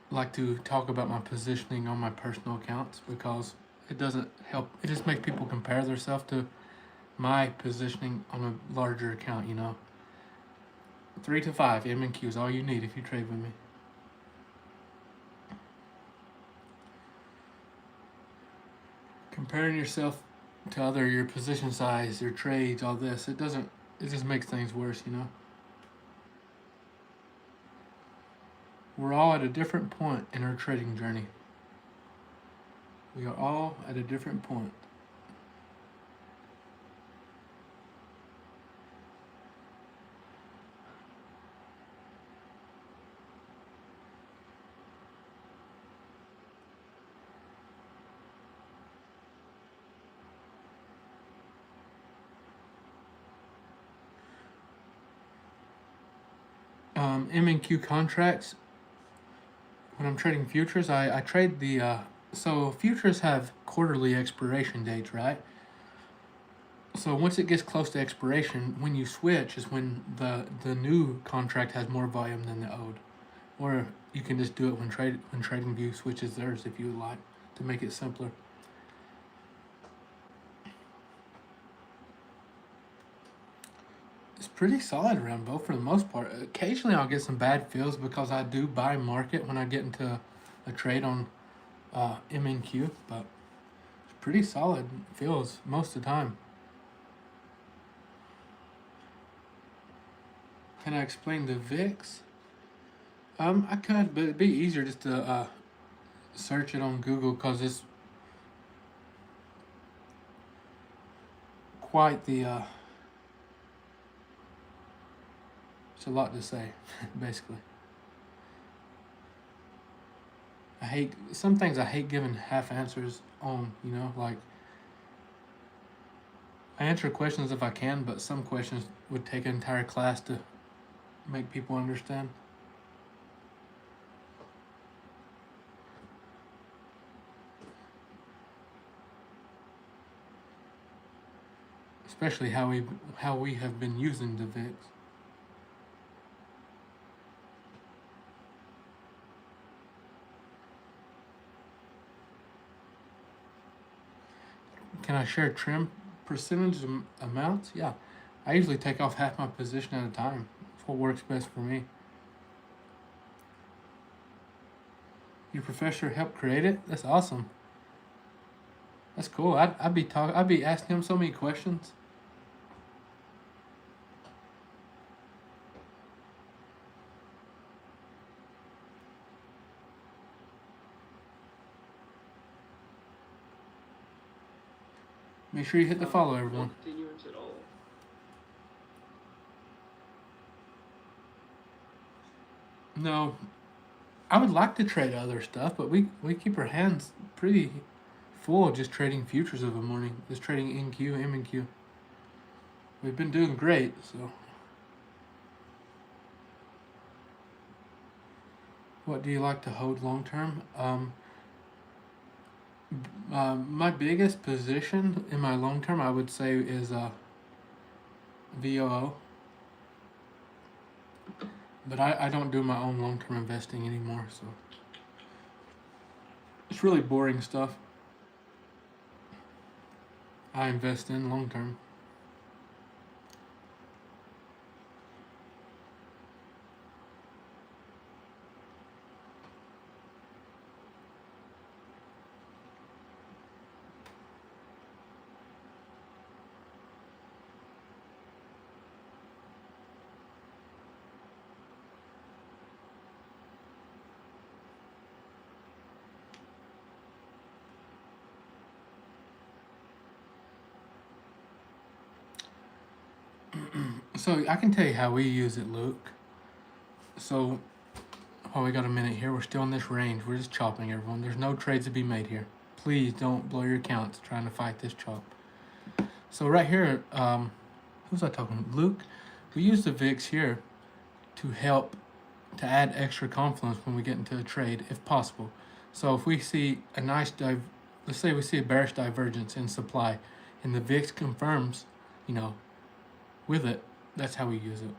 like to talk about my positioning on my personal accounts because it doesn't help. It just makes people compare themselves to my positioning on a larger account, you know. 3 to 5 M and Q is all you need if you trade with me. Comparing yourself to your position size, your trades, all this, it just makes things worse, you know. We're all at a different point in our trading journey. We are all at a different point. M and Q contracts. When I'm trading futures, I trade the so futures have quarterly expiration dates, right? So once it gets close to expiration, when you switch is when the new contract has more volume than the old. Or you can just do it when TradingView switches theirs if you would like to make it simpler. It's pretty solid Rambo for the most part. Occasionally I'll get some bad fills because I do buy market when I get into a trade on MNQ, but it's pretty solid fills most of the time. Can I explain the VIX? I could, but it'd be easier just to search it on Google because it's quite the it's a lot to say, basically. Some things I hate giving half answers on, you know, like I answer questions if I can, but some questions would take an entire class to make people understand. Especially how we have been using the VIX. Can I share trim percentage amounts? Yeah. I usually take off half my position at a time. It's what works best for me. Your professor helped create it? That's awesome. That's cool. I'd be asking him so many questions. Make sure you hit the follow, everyone.
No continuance at all.
No, I would like to trade other stuff, but we keep our hands pretty full just trading futures of a morning, just trading NQ, M and Q. We've been doing great, so. What do you like to hold long term? My biggest position in my long term, I would say, is VOO. But I don't do my own long term investing anymore, so it's really boring stuff. I invest in long term. So I can tell you how we use it, Luke. So while we got a minute here, we're still in this range. We're just chopping, everyone. There's no trades to be made here. Please don't blow your accounts trying to fight this chop. So right here, who's I talking? Luke. We use the VIX here to help to add extra confluence when we get into a trade, if possible. So if we see a nice let's say we see a bearish divergence in supply, and the VIX confirms, with it, that's how we use it.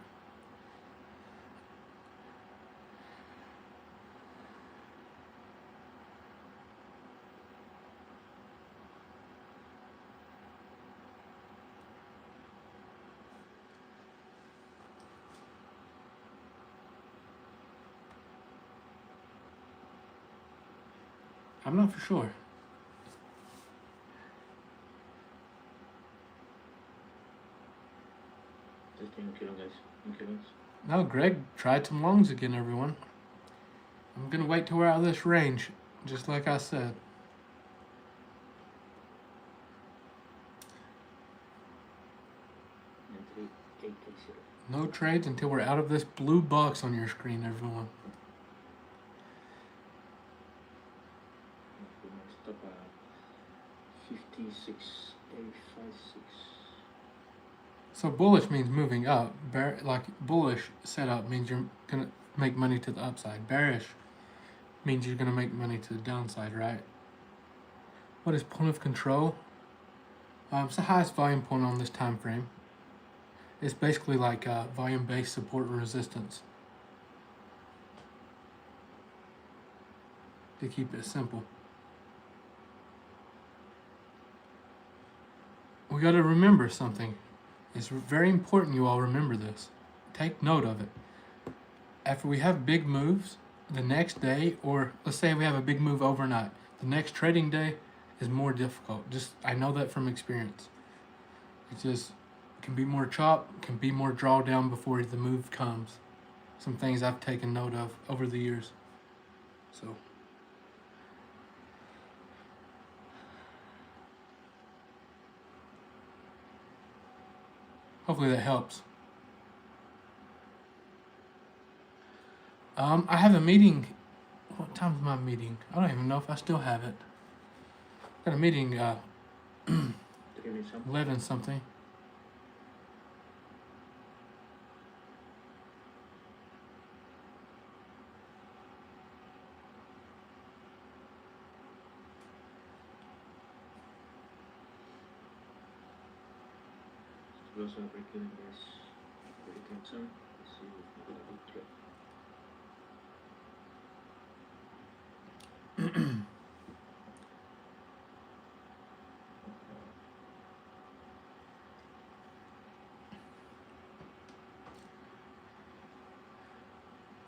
I'm not for sure.
Just thank you guys. Thank you guys.
No, Greg tried some longs again, everyone. I'm gonna wait till we're out of this range, just like I said.
And 3830.
No trades until we're out of this blue box on your screen, everyone.
We're gonna stop at 56856.
So bullish means moving up. Bullish setup means you're gonna make money to the upside. Bearish means you're gonna make money to the downside, right? What is point of control? It's the highest volume point on this time frame. It's basically like volume-based support and resistance. To keep it simple. We got to remember something. It's very important you all remember this. Take note of it. After we have big moves, the next day, or let's say we have a big move overnight, the next trading day is more difficult. I know that from experience. It can be more chop, can be more drawdown before the move comes. Some things I've taken note of over the years. So. Hopefully that helps. I have a meeting. What time's my meeting? I don't even know if I still have it. Got a meeting 11 something.
We also have breaking this breaking some. Let's see if we can get a trade.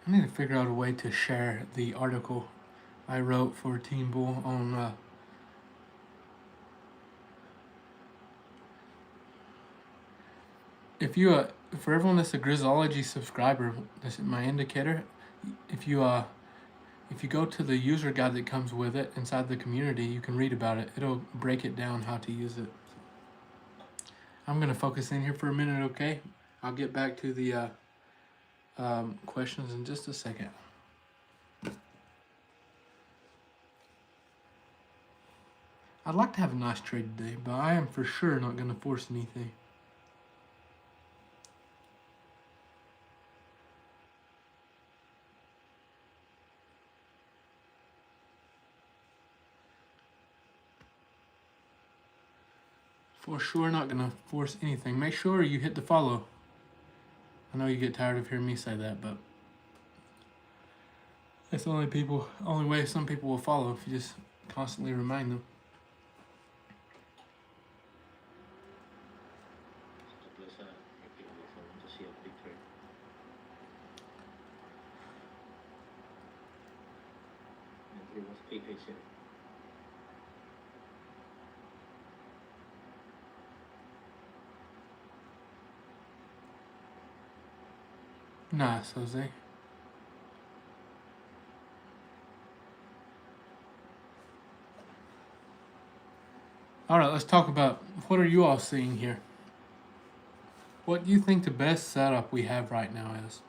I need to figure out a way to share the article I wrote for Team Bull on if you for everyone that's a Grizzology subscriber, this is my indicator. If you go to the user guide that comes with it inside the community, you can read about it. It'll break it down how to use it. I'm gonna focus in here for a minute, okay? I'll get back to the questions in just a second. I'd like to have a nice trade today, but I am for sure not gonna force anything. For sure not gonna force anything. Make sure you hit the follow. I know you get tired of hearing me say that, but it's the only way some people will follow if you just constantly remind them.
Stop loss repeatedly if I want to see a big trade. Entry was 880.
Nice, Jose. All right, let's talk about what are you all seeing here? What do you think the best setup we have right now is?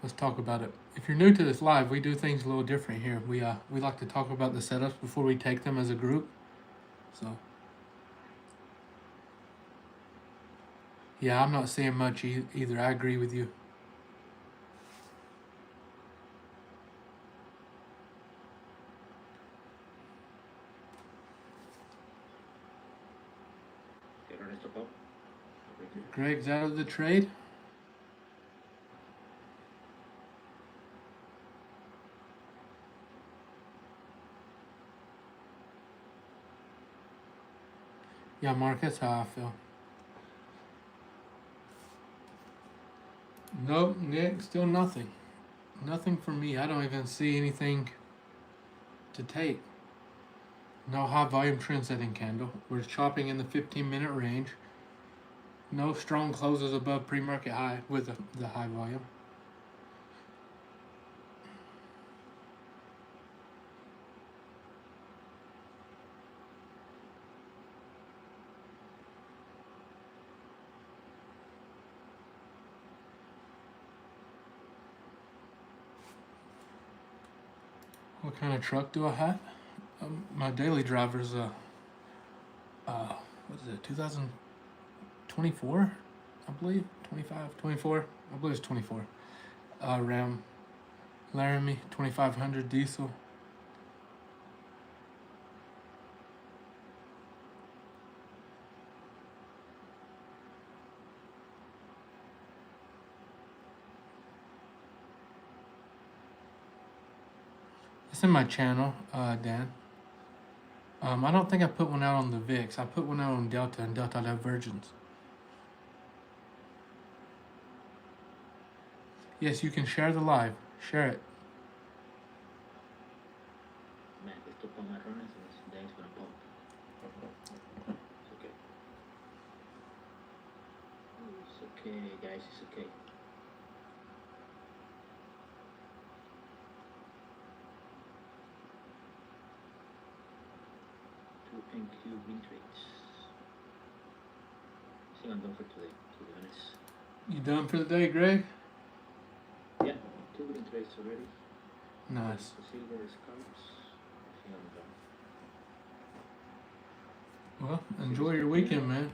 Let's talk about it. If you're new to this live, we do things a little different here. We like to talk about the setups before we take them as a group. So yeah, I'm not seeing much either. I agree with you.
Okay, run stop up. Okay.
Greg's out of the trade. Yeah, Mark, that's how I feel. Nope, Nick, still nothing. Nothing for me. I don't even see anything to take. No high volume trend setting candle. We're chopping in the 15-minute range. No strong closes above pre-market high with the high volume. What kind of truck do I have? My daily driver's what is it, 2024, I believe, 25, 24, I believe it's 24. Ram Laramie 2500 diesel. It's in my channel, Dan. I don't think I put one out on the VIX. I put one out on Delta and Delta Divergence. Yes, you can share the live. Share it.
Man, they stop on my runners and then it's gonna pop. It's okay. It's okay, guys, it's okay. Two NQ win trades. I think I'm done for today, to be honest.
You done for the day, Greg?
Yeah, two win trades already.
Nice.
The silver scalps. I think I'm done.
Well, enjoy your weekend, man.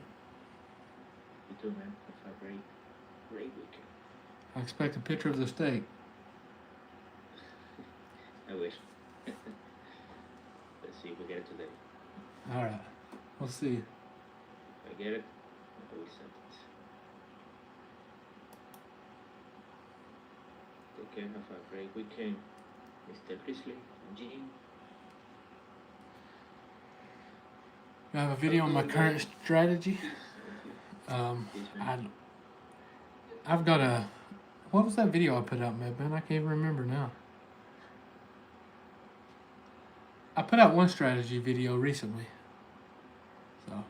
You too, man. Have a great weekend.
I expect a picture of the steak.
I wish. Let's see if we get it today.
All right. We'll see.
If I get it, I will send it. Take care. Have a great weekend, Mr. Grizzly and Jean.
I have a video on my current strategy.
Peace, man.
I've got a. What was that video I put out, man? I can't even remember now. I put out one strategy video recently. So,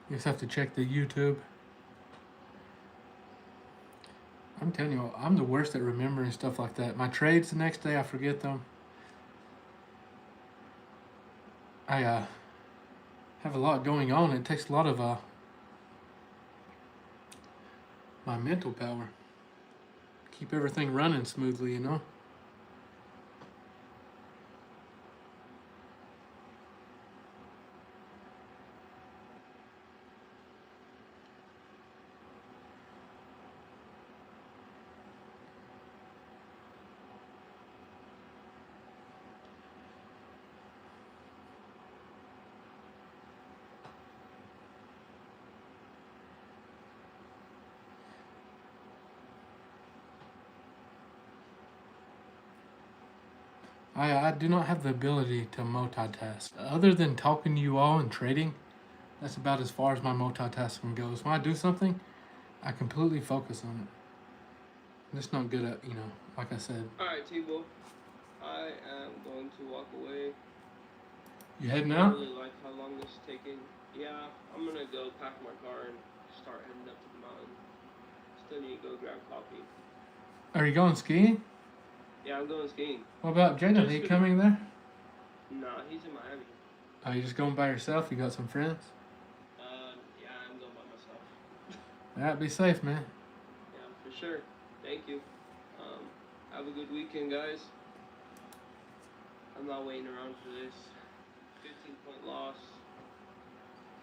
you just have to check the YouTube. I'm telling you, I'm the worst at remembering stuff like that. My trades the next day, I forget them. I have a lot going on. It takes a lot of my mental power. Keep everything running smoothly, you know? I do not have the ability to multitask. Other than talking to you all and trading, that's about as far as my multitasking goes. When I do something, I completely focus on it. I'm just not good at, like I said.
Alright, T-Wolf. I am going to walk away.
You heading
I
out?
really like how long this is taking. Yeah, I'm gonna go pack my car and start heading up to the mountain. Still need to go grab coffee.
Are you going skiing?
Yeah, I'm going skiing.
What about Jaden? Are you coming there?
Nah, he's in Miami.
Are you just going by yourself? You got some friends?
Yeah, I'm going by myself.
Alright, be safe, man.
Yeah, for sure. Thank you. Have a good weekend, guys. I'm not waiting around for this. 15-point loss.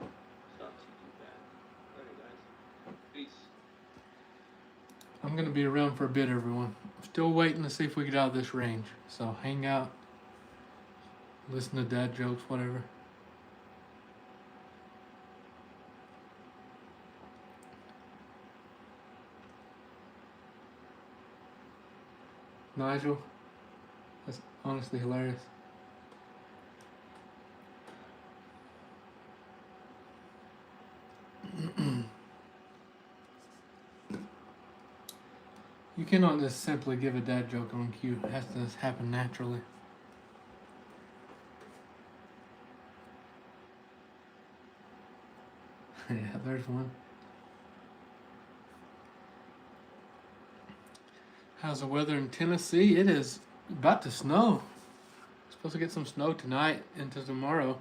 It's not too bad. Alright, guys. Peace.
I'm gonna be around for a bit, everyone. Still waiting to see if we get out of this range. So hang out, listen to dad jokes, whatever. Nigel, that's honestly hilarious. You cannot just simply give a dad joke on cue. It has to just happen naturally. Yeah, there's one. How's the weather in Tennessee? It is about to snow. Supposed to get some snow tonight into tomorrow.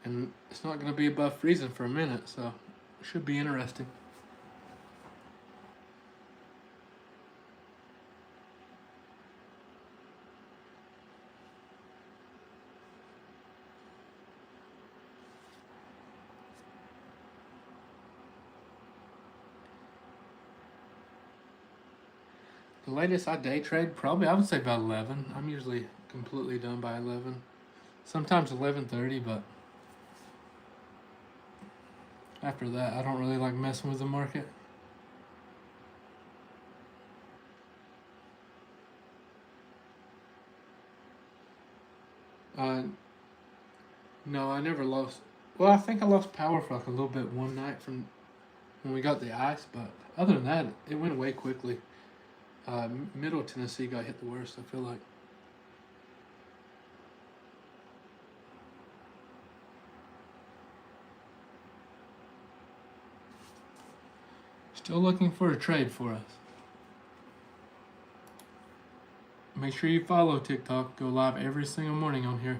And it's not going to be above freezing for a minute, so it should be interesting. The latest I day trade, probably I would say about 11. I'm usually completely done by 11. Sometimes 11:30, but after that, I don't really like messing with the market. No, I never lost. Well, I think I lost power for like a little bit one night from when we got the ice, but other than that, it went away quickly. Middle Tennessee got hit the worst, I feel like. Still looking for a trade for us. Make sure you follow TikTok. Go live every single morning on here.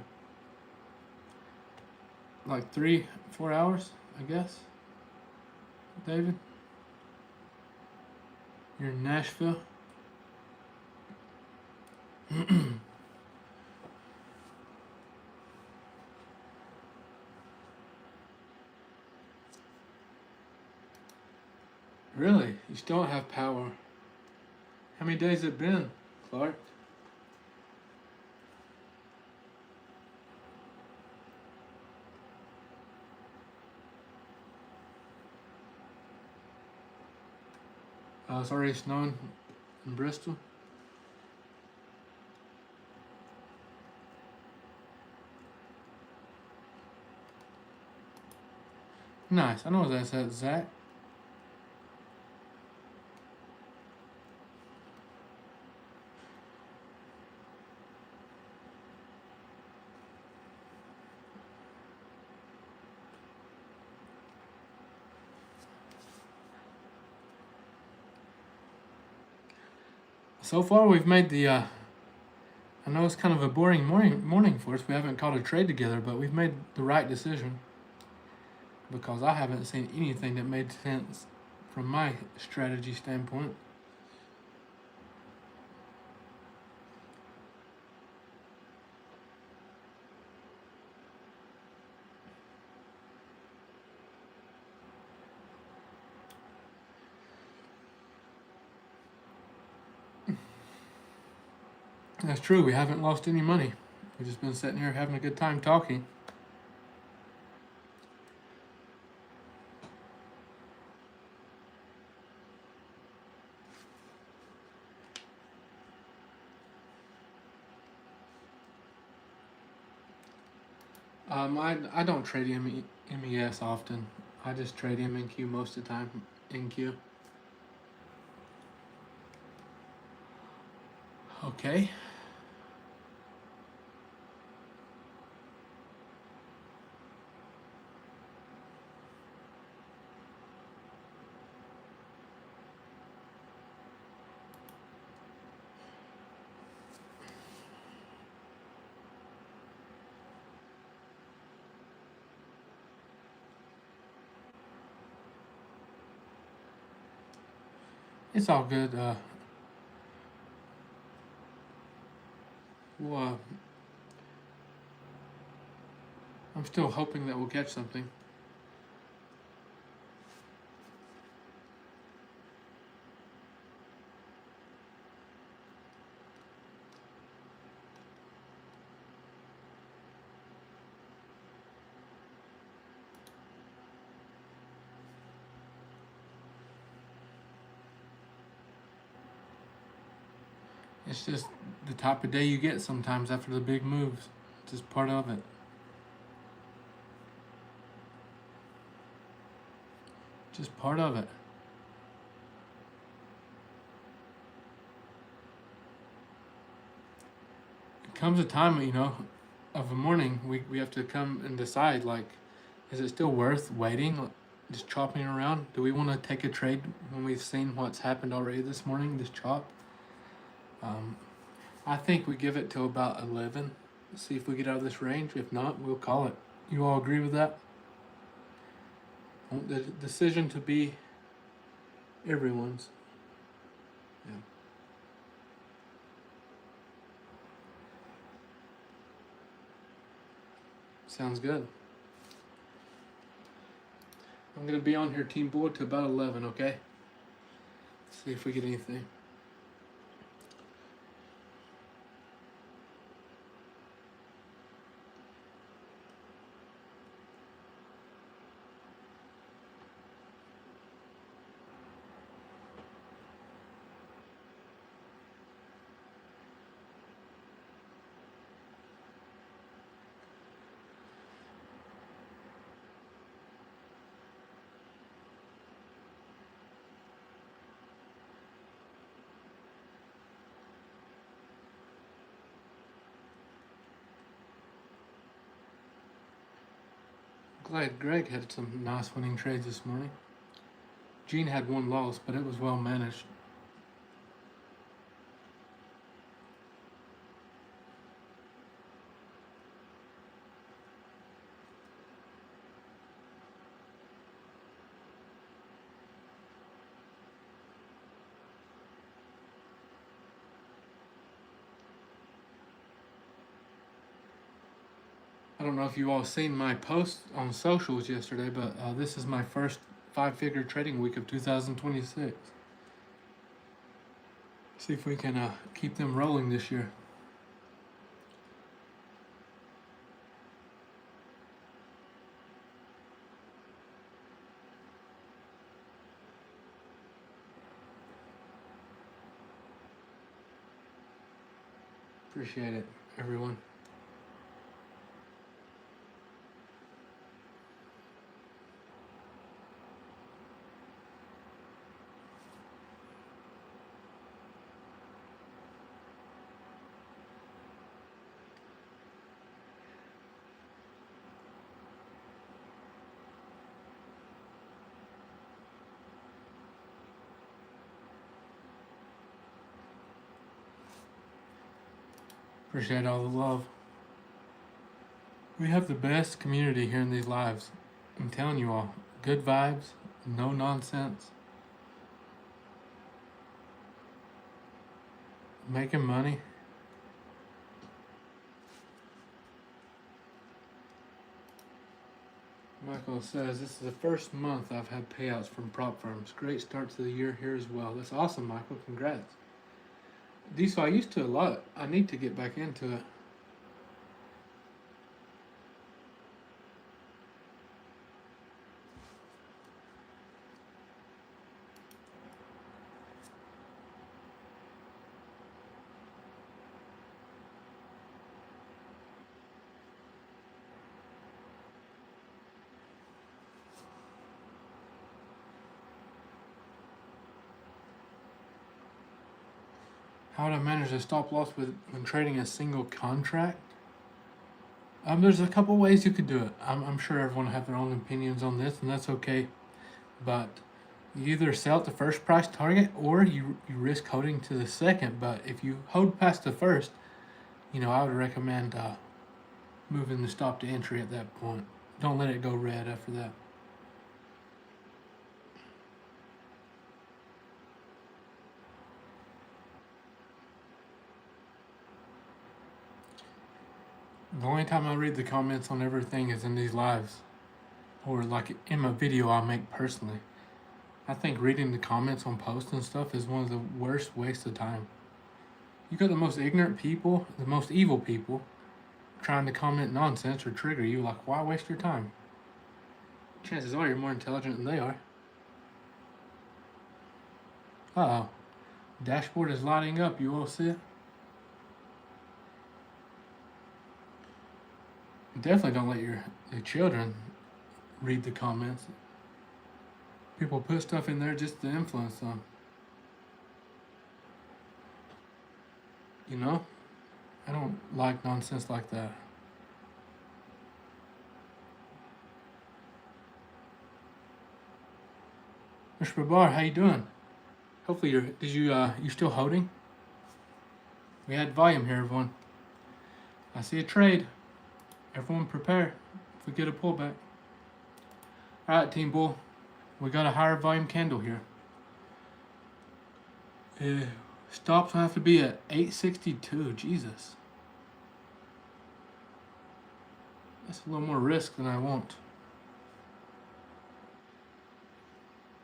Like 3-4 hours, I guess. David? You're in Nashville? Really? You still don't have power? How many days it been, Clark? It's already snowing in Bristol. Nice. I know what that's at, Zach. So far, we've made the. I know it's kind of a boring morning for us. We haven't caught a trade together, but we've made the right decision. because I haven't seen anything that made sense from my strategy standpoint. That's true. We haven't lost any money. We've just been sitting here having a good time talking. I don't trade MES often. I just trade MNQ most of the time. NQ. Okay. It's all good. Well, I'm still hoping that we'll catch something. It's just the type of day you get sometimes after the big moves. It's just part of it. Just part of it. It comes a time, of a morning we have to come and decide, like, is it still worth waiting, just chopping around? Do we want to take a trade when we've seen what's happened already this morning, this chop? I think we give it till about 11. See if we get out of this range. If not, we'll call it. You all agree with that? I want the decision to be everyone's. Yeah. Sounds good. I'm gonna be on here, Team Boy, to about 11. Okay. See if we get anything. Glad Greg had some nice winning trades this morning. Gene had one loss, but it was well managed. I don't know if you all seen my post on socials yesterday, but this is my first 5-figure trading week of 2026. See if we can keep them rolling this year. Appreciate it, everyone. Appreciate all the love. We have the best community here in these lives. I'm telling you all, good vibes, no nonsense. Making money. Michael says, this is the first month I've had payouts from prop firms. Great start to the year here as well. That's awesome, Michael. Congrats. Diesel, I used to a lot. I need to get back into it. How would I manage a stop loss when trading a single contract? There's a couple ways you could do it. I'm sure everyone will have their own opinions on this, and that's okay. But you either sell at the first price target or you risk holding to the second. But if you hold past the first, I would recommend moving the stop to entry at that point. Don't let it go red after that. The only time I read the comments on everything is in these lives, or like in my video I make personally. I think reading the comments on posts and stuff is one of the worst wastes of time. You got the most ignorant people, the most evil people, trying to comment nonsense or trigger you. Like, why waste your time? Chances are you're more intelligent than they are. Uh-oh. Dashboard is lighting up. You all see it? Definitely don't let your children read the comments. People put stuff in there just to influence them. I don't like nonsense like that. Mr. Babar, how you doing? Hopefully you still holding? We had volume here, everyone. I see a trade. Everyone prepare if we get a pullback. Alright, Team Bull. We got a higher volume candle here. Stops will have to be at 862. Jesus. That's a little more risk than I want.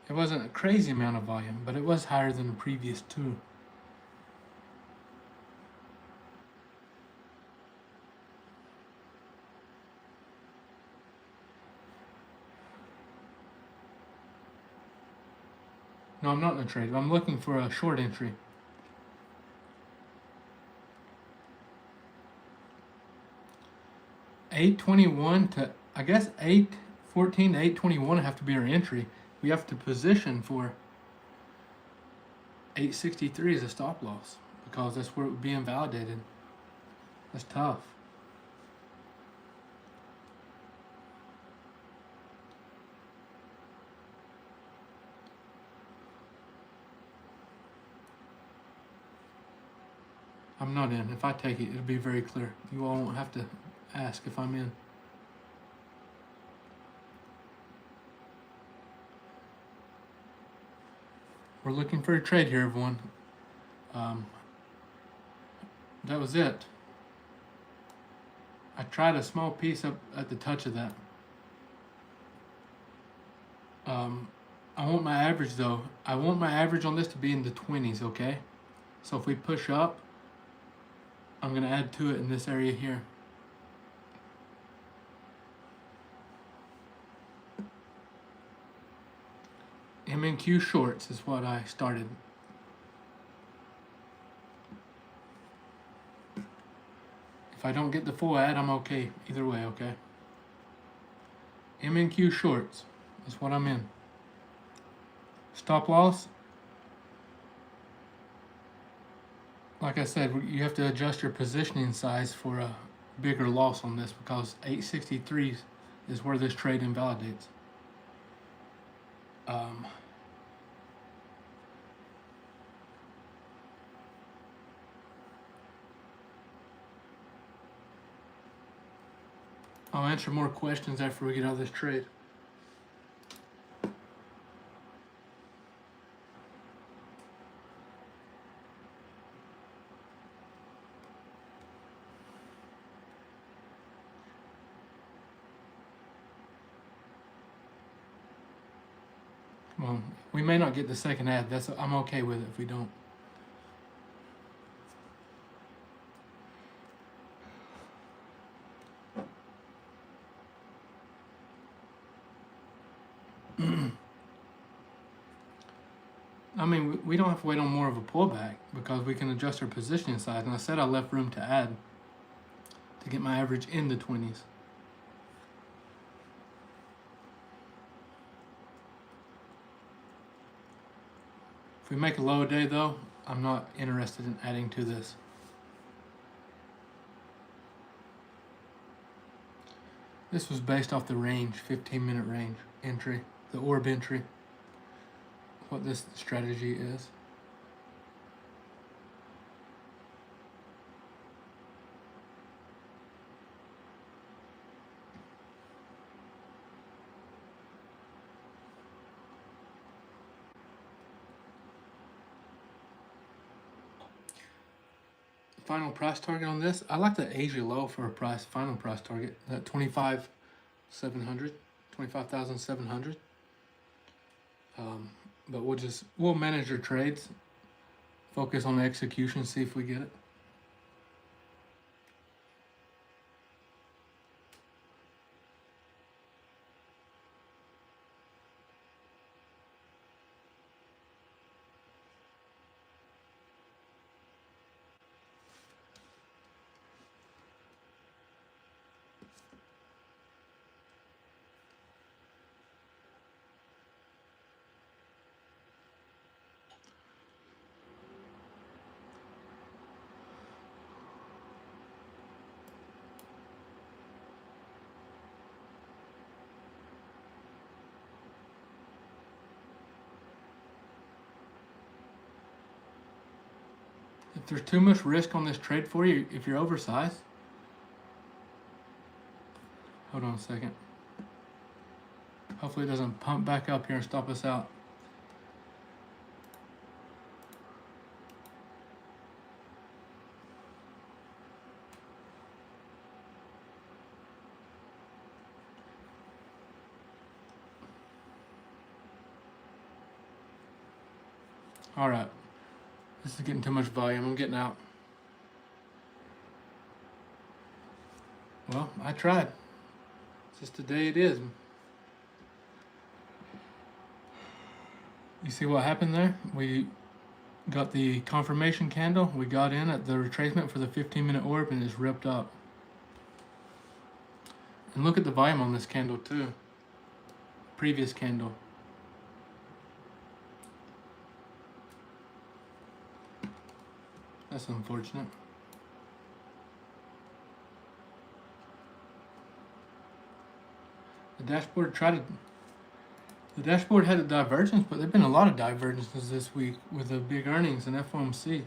It wasn't a crazy amount of volume, but it was higher than the previous two. No, I'm not in a trade. I'm looking for a short entry. $8.21 to, I guess, $8.14 to $8.21 have to be our entry. We have to position for $8.63 as a stop loss because that's where it would be invalidated. That's tough. I'm not in. If I take it, it'll be very clear. You all won't have to ask if I'm in. We're looking for a trade here, everyone. That was it. I tried a small piece up at the touch of that. I want my average though. I want my average on this to be in the 20s, okay? So if we push up, I'm gonna add to it in this area here. MNQ shorts is what I started. If I don't get the full ad, I'm okay. Either way, okay? MNQ shorts is what I'm in. Stop loss. Like I said, you have to adjust your positioning size for a bigger loss on this because 863 is where this trade invalidates. I'll answer more questions after we get out of this trade. Well, we may not get the second ad. I'm okay with it if we don't. I mean, we don't have to wait on more of a pullback because we can adjust our positioning size. And I said I left room to add to get my average in the 20s. If we make a low day though, I'm not interested in adding to this. This was based off the range, 15-minute range entry, the orb entry, what this strategy is. Final price target on this, I like the Asia low for a final price target, that 25,700, 25,700. But we'll manage our trades, focus on the execution, see if we get it. If there's too much risk on this trade for you, if you're oversized, hold on a second. Hopefully it doesn't pump back up here and stop us out. All right, this is getting too much volume. I'm getting out. Well, I tried. It's just the day it is. You see what happened there? We got the confirmation candle. We got in at the retracement for the 15-minute orb and it's ripped up. And look at the volume on this candle too. Previous candle. That's unfortunate. The dashboard had a divergence, but there've been a lot of divergences this week with the big earnings and FOMC.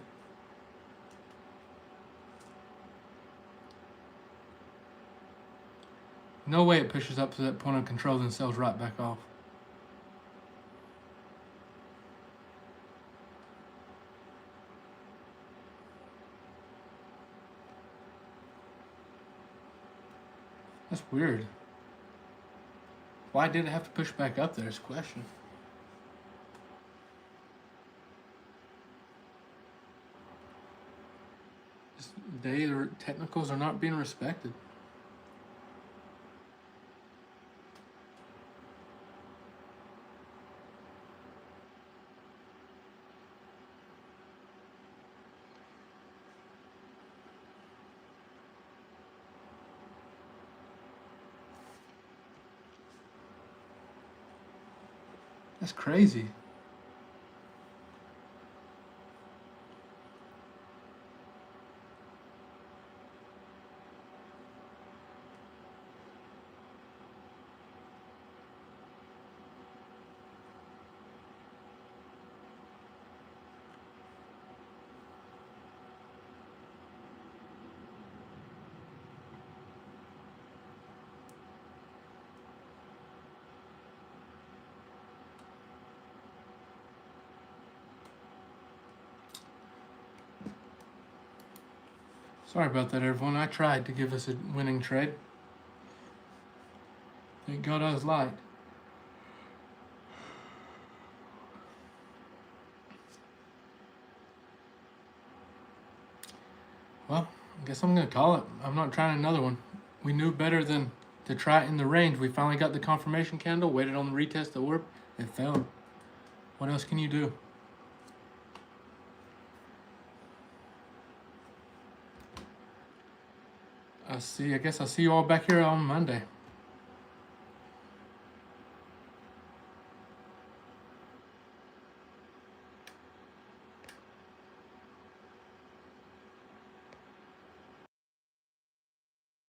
No way it pushes up to that point of control and sells right back off. That's weird. Why did it have to push back up there is a question. This day, the technicals are not being respected. That's crazy. Sorry about that, everyone. I tried to give us a winning trade. Thank God I was light. Well, I guess I'm gonna call it. I'm not trying another one. We knew better than to try it in the range. We finally got the confirmation candle, waited on the retest to work, it failed. What else can you do? I guess I'll see you all back here on Monday.